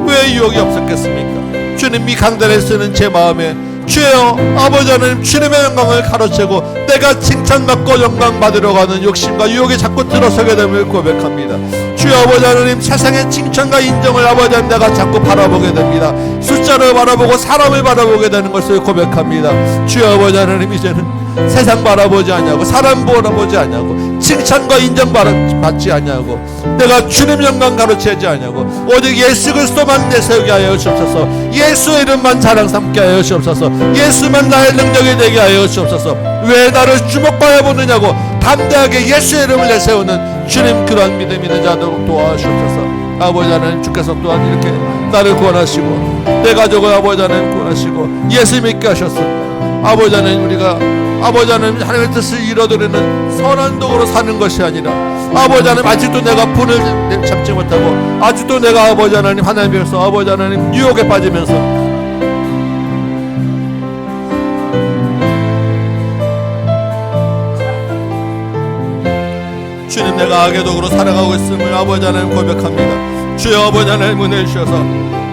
왜 유혹이 없었겠습니까? 주님, 이 강단에 쓰는 제 마음에 주여 아버지 하나님 주님의 영광을 가로채고 내가 칭찬받고 영광 받으러 가는 욕심과 유혹에 자꾸 들어서게 됨을 고백합니다. 주여 아버지 하나님 세상의 칭찬과 인정을 아버지 하나님 내가 자꾸 바라보게 됩니다. 숫자를 바라보고 사람을 바라보게 되는 것을 고백합니다. 주여 아버지 하나님 이제는 세상 바라보지 아니하고 사람 바라보지 아니하고 칭찬과 인정 받지 아니하고 내가 주님 영광 가로채지 아니하고 오직 예수 그리스도만 내세우게 하여 주옵소서. 예수의 이름만 자랑 삼게 하여 주옵소서. 예수만 나의 능력이 되게 하여 주옵소서. 왜 나를 주목하여 보느냐고 담대하게 예수의 이름을 내세우는 주님 그러한 믿음 있는 자들 도와주옵소서. 아버지 하나님 주께서 또한 이렇게 나를 구원하시고 내 가족을 아버지 하나님 구원하시고 예수 믿게 하셨습니다. 아버지 하나님 우리가 아버지 하나님 하나님의 뜻을 이뤄드리는 선한 도구로 사는 것이 아니라 아버지 하나님 아직도 내가 분을 참지 못하고 아직도 내가 아버지 하나님 하나님께서 아버지 하나님 유혹에 빠지면서 주님 내가 악의 도구로 살아가고 있음을 아버지 하나님 고백합니다. 주여 아버지 하나님 은혜 주셔서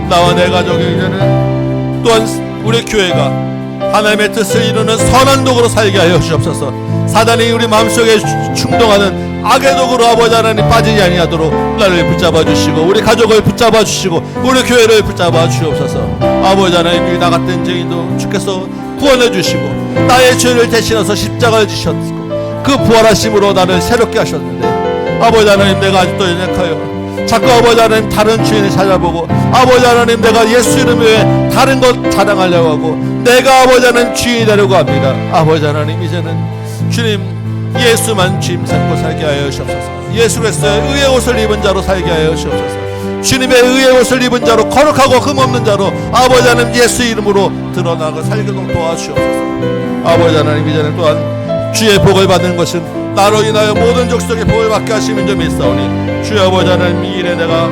나와 내 가족이 이제는 또한 우리 교회가 하나님의 뜻을 이루는 선한 도구로 살게 하여 주옵소서. 사단이 우리 마음속에 충동하는 악의 도구로 아버지 하나님 빠지지 아니하도록 나를 붙잡아 주시고 우리 가족을 붙잡아 주시고 우리 교회를 붙잡아 주옵소서. 아버지 하나님 나 같은 죄인도 주께서 구원해 주시고 나의 죄를 대신해서 십자가를 지셨고 그 부활하심으로 나를 새롭게 하셨는데 아버지 하나님 내가 아직도 연약하여 자꾸 아버지 하나님 다른 주인을 찾아보고 아버지 하나님 내가 예수 이름 외에 다른 것 자랑하려고 하고 내가 아버지 하나님 주인이 되려고 합니다. 아버지 하나님 이제는 주님 예수만 주임 삼고 살게 하여 주옵소서. 예수 그리스도의 의의 옷을 입은 자로 살게 하여 주옵소서. 주님의 의의 옷을 입은 자로 거룩하고 흠없는 자로 아버지 하나님 예수 이름으로 드러나고 살게도록 도와주옵소서. 아버지 하나님 이제는 또한 주의 복을 받는 것은 나로 인하여 모든 족속의 복을 받게 하시는 점이 있사오니 주여 아버지 하나님 이 일에 내가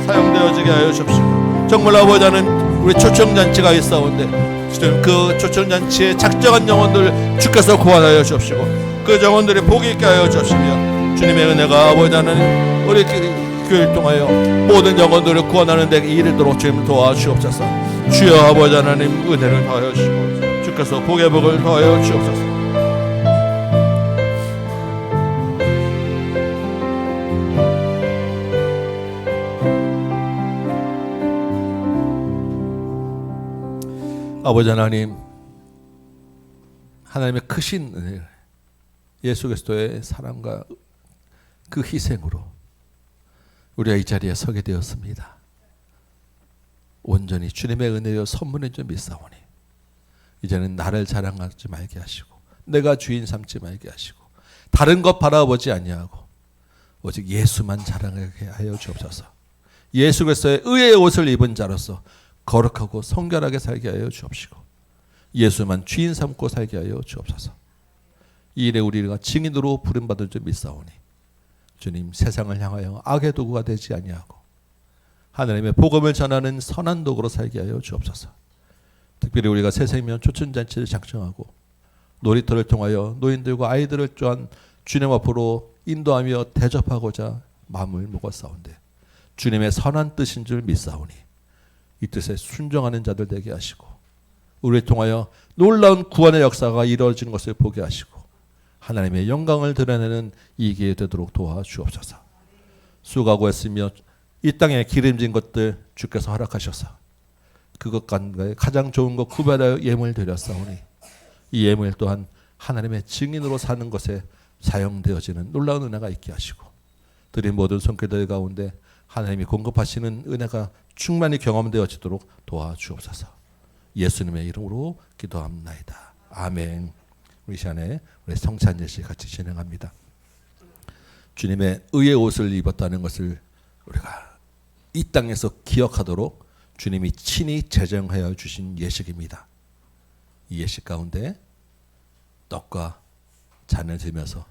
사용되어지게 하여 주옵시고 정말 아버지 하나님 우리 초청잔치가 있사온데 주님 그 초청잔치에 작정한 영혼들 주께서 구원하여 주옵시고 그 영혼들이 복이 있게 하여 주옵시며 주님의 은혜가 아버지 하나님 우리 교회를 통하여 모든 영혼들을 구원하는 데 이르도록 주님 도와주옵소서. 주여 아버지 하나님 은혜를 더하여 주시고 주께서 복의 복을 더하여 주옵소서. 아버지 하나님 하나님의 크신 은혜 예수 그리스도의 사랑과 그 희생으로 우리가 이 자리에 서게 되었습니다. 온전히 주님의 은혜여 선물인 줄 믿사오니 이제는 나를 자랑하지 말게 하시고 내가 주인 삼지 말게 하시고 다른 것 바라보지 아니하고 오직 예수만 자랑하게 하여 주옵소서. 예수 그리스도의 의의 옷을 입은 자로서 거룩하고 성결하게 살게 하여 주옵시고 예수만 주인 삼고 살게 하여 주옵소서. 이 일에 우리가 증인으로 부름받을 줄 믿사오니 주님 세상을 향하여 악의 도구가 되지 아니하고 하나님의 복음을 전하는 선한 도구로 살게 하여 주옵소서. 특별히 우리가 새생명 초청잔치를 작정하고 놀이터를 통하여 노인들과 아이들을 또한 주님 앞으로 인도하며 대접하고자 마음을 먹었사온데 주님의 선한 뜻인 줄 믿사오니 이 뜻에 순종하는 자들 되게 하시고 우리를 통하여 놀라운 구원의 역사가 이루어지는 것을 보게 하시고 하나님의 영광을 드러내는 이 기회 되도록 도와주옵소서. 수고하고 했으며 이 땅에 기름진 것들 주께서 허락하셔서 그것 가운데 가장 좋은 것 구별하여 예물 드렸사오니 이 예물 또한 하나님의 증인으로 사는 것에 사용되어지는 놀라운 은혜가 있게 하시고 드린 모든 손길들 가운데 하나님이 공급하시는 은혜가 충만히 경험되어지도록 도와주옵소서. 예수님의 이름으로 기도합나이다. 아멘. 우리 시간에 우리 성찬 예식 같이 진행합니다. 주님의 의의 옷을 입었다는 것을 우리가 이 땅에서 기억하도록 주님이 친히 제정하여 주신 예식입니다. 이 예식 가운데 떡과 잔을 들면서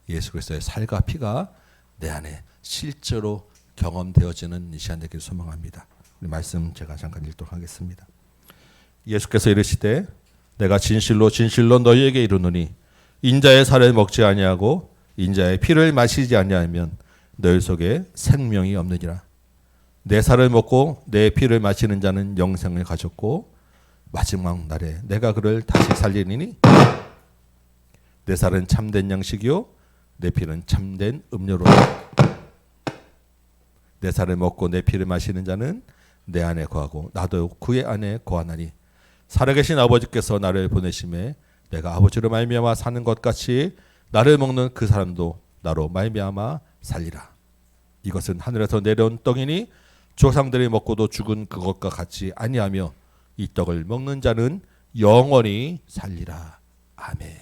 예수 그리스도의 살과 피가 내 안에 실제로 경험되어지는 이 시간 되기를 소망합니다. 우리 말씀 제가 잠깐 읽도록 하겠습니다. 예수께서 이르시되 내가 진실로 진실로 너희에게 이르노니 인자의 살을 먹지 아니하고 인자의 피를 마시지 아니하면 너희 속에 생명이 없느니라. 내 살을 먹고 내 피를 마시는 자는 영생을 가졌고 마지막 날에 내가 그를 다시 살리리니 내 살은 참된 양식이요 내 피는 참된 음료로다. 내 살을 먹고 내 피를 마시는 자는 내 안에 거하고 나도 그의 안에 거하나니 살아계신 아버지께서 나를 보내심에 내가 아버지로 말미암아 사는 것 같이 나를 먹는 그 사람도 나로 말미암아 살리라. 이것은 하늘에서 내려온 떡이니 조상들이 먹고도 죽은 그것과 같이 아니하며 이 떡을 먹는 자는 영원히 살리라. 아멘.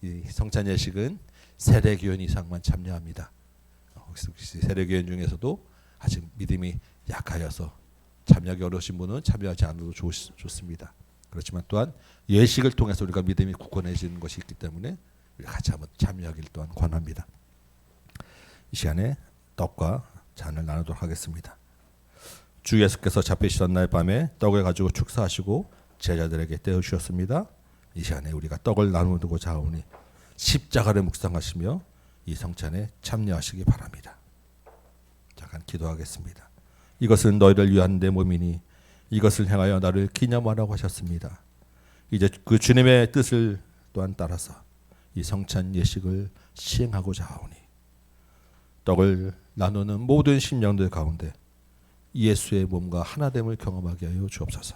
이 성찬 예식은 세례교인 이상만 참여합니다. 세례교인 중에서도 아직 믿음이 약하여서 참여하기 어려우신 분은 참여하지 않아도 좋습니다. 그렇지만 또한 예식을 통해서 우리가 믿음이 굳건해지는 것이 있기 때문에 우리 같이 한번 참여하기를 또한 권합니다. 이 시간에 떡과 잔을 나누도록 하겠습니다. 주 예수께서 잡히시던 날 밤에 떡을 가지고 축사하시고 제자들에게 떼어주셨습니다. 이 시간에 우리가 떡을 나누고자 하오니 십자가를 묵상하시며 이 성찬에 참여하시기 바랍니다. 잠깐 기도하겠습니다. 이것은 너희를 위한 내 몸이니 이것을 행하여 나를 기념하라고 하셨습니다. 이제 그 주님의 뜻을 또한 따라서 이 성찬 예식을 시행하고자 하오니 떡을 나누는 모든 심령들 가운데 예수의 몸과 하나됨을 경험하게 하여 주옵소서.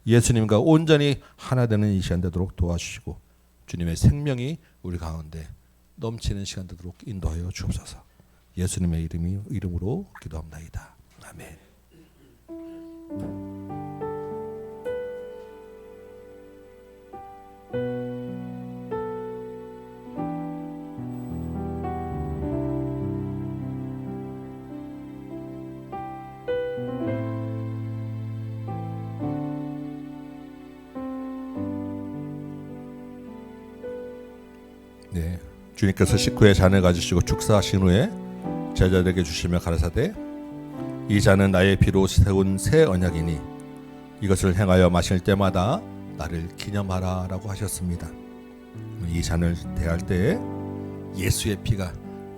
예수님과 온전히 하나 되는 이 시간 되도록 도와주시고 주님의 생명이 우리 가운데 넘치는 시간 되도록 인도하여 주옵소서. 예수님의 이름으로 기도합나이다. 아멘. 네, 주님께서 식후에 잔을 가지시고 축사하신 후에 제자들에게 주시며 가라사대 이 잔은 나의 피로 세운 새 언약이니 이것을 행하여 마실 때마다 나를 기념하라 라고 하셨습니다. 이 잔을 대할 때에 예수의 피가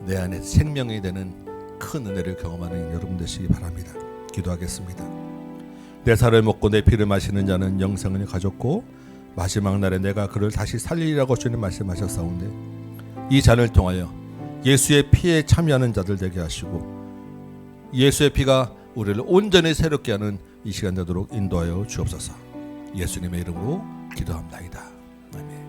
내 안에 생명이 되는 큰 은혜를 경험하는 여러분 되시기 바랍니다. 기도하겠습니다. 내 살을 먹고 내 피를 마시는 자는 영생을 가졌고 마지막 날에 내가 그를 다시 살리리라고 주님 말씀하셨사온데 이 잔을 통하여 예수의 피에 참여하는 자들 되게 하시고 예수의 피가 우리를 온전히 새롭게 하는 이 시간 되도록 인도하여 주옵소서. 예수님의 이름으로 기도합나이다. 아멘.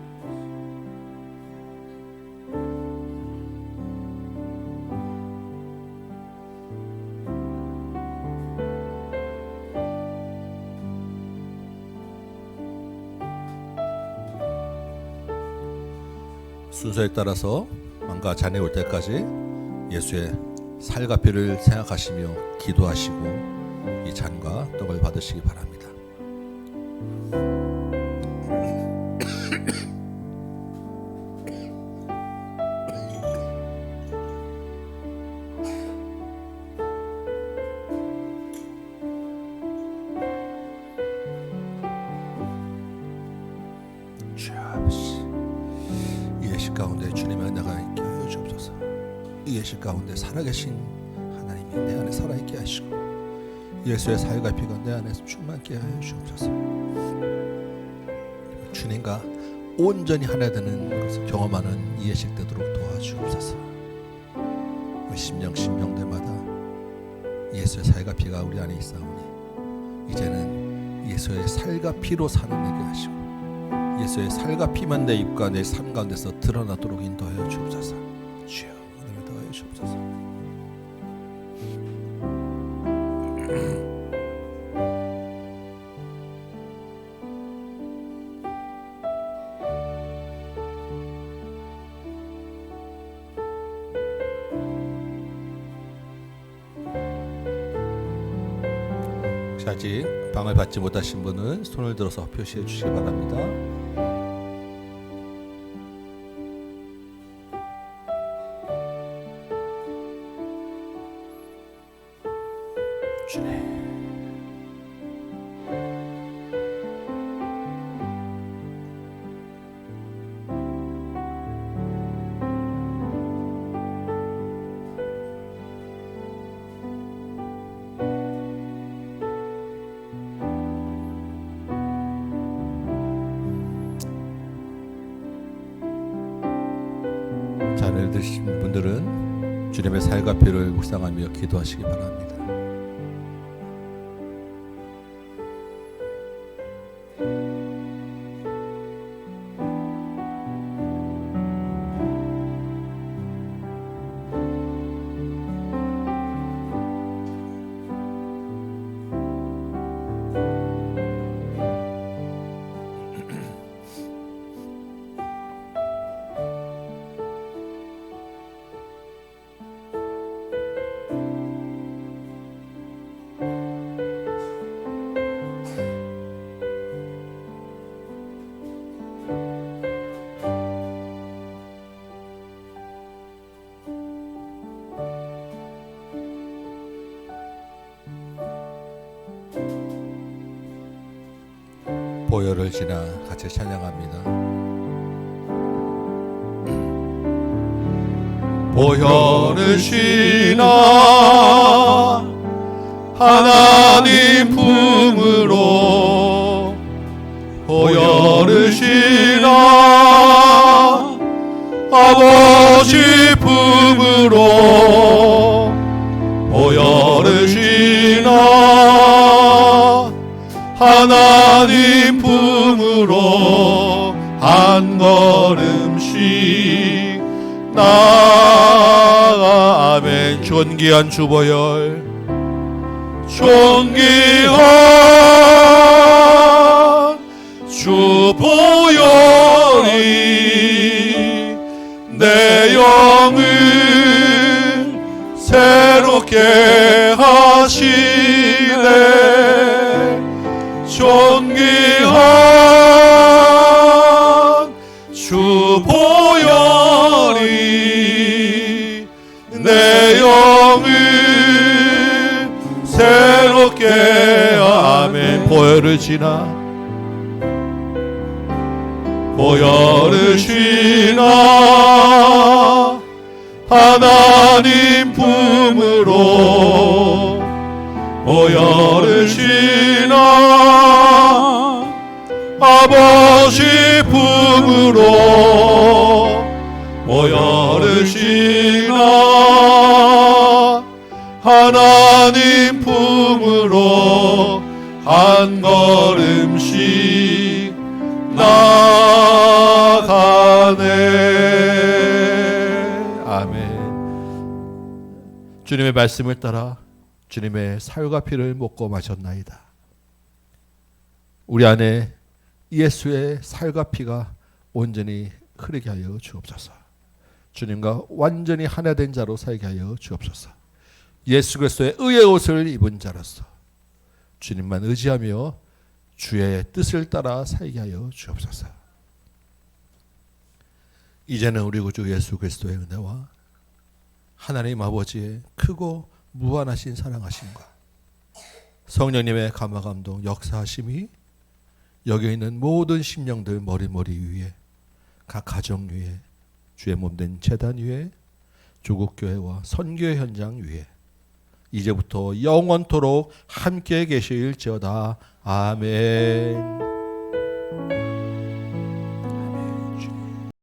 순서에 따라서 왕과 잔이 올 때까지 예수의 살과 피를 생각하시며 기도하시고 이 잔과 떡을 받으시기 바랍니다. 주 아버지, 이 예식 가운데 주님의 은혜가 있게 하여 주옵소서. 이 예식 가운데 살아계신 하나님이 내 안에 살아있게 하시고 예수의 살과 피가 내 안에서 충만케 하여 주옵소서. 주님과 온전히 하나 되는 것을 경험하는 이 예식 되도록 도와주옵소서. 우리 심령대마다 예수의 살과 피가 우리 안에 있사오니 이제는 예수의 살과 피로 사는 내게 하시고 예수의 살과 피만 내 입과 내 삶 가운데서 드러나도록 인도하여 주옵소서. 주여 은혜를 더하여 주옵소서. 아직 방을 받지 못하신 분은 손을 들어서 표시해 주시기 바랍니다. 주님, 잔을 드신 분들은 주님의 살과 피를 묵상하며 기도하시기 바랍니다. 보혈을 지나 같이 찬양합니다. 보혈을 지나 하나님 품으로 보혈을 지나 아버지 품으로 보혈을 지나 하나님 품으로 한 걸음씩 나아가. 아멘. 존귀한 주보혈, 존귀한 주보혈이 내 영을 새롭게 하시네. 존귀한 주보혈이 내 영을 새롭게. 아멘. 보혈을 지나 보혈을 지나 하나님 품으로 보혈을 지나 아버지 품으로 보혈을 지나 하나님 품으로 한 걸음씩 나가네. 아멘. 주님의 말씀을 따라 주님의 살과 피를 먹고 마셨나이다. 우리 안에 예수의 살과 피가 온전히 흐르게 하여 주옵소서. 주님과 완전히 하나 된 자로 살게 하여 주옵소서. 예수 그리스도의 의의 옷을 입은 자로서 주님만 의지하며 주의 뜻을 따라 살게 하여 주옵소서. 이제는 우리 구주 예수 그리스도의 은혜와 하나님 아버지의 크고 무한하신 사랑하심과 성령님의 감화 감동 역사하심이 여기 있는 모든 심령들 머리 위에, 각 가정 위에, 주의 몸된 제단 위에, 조국교회와 선교의 현장 위에 이제부터 영원토록 함께 계실지어다. 아멘.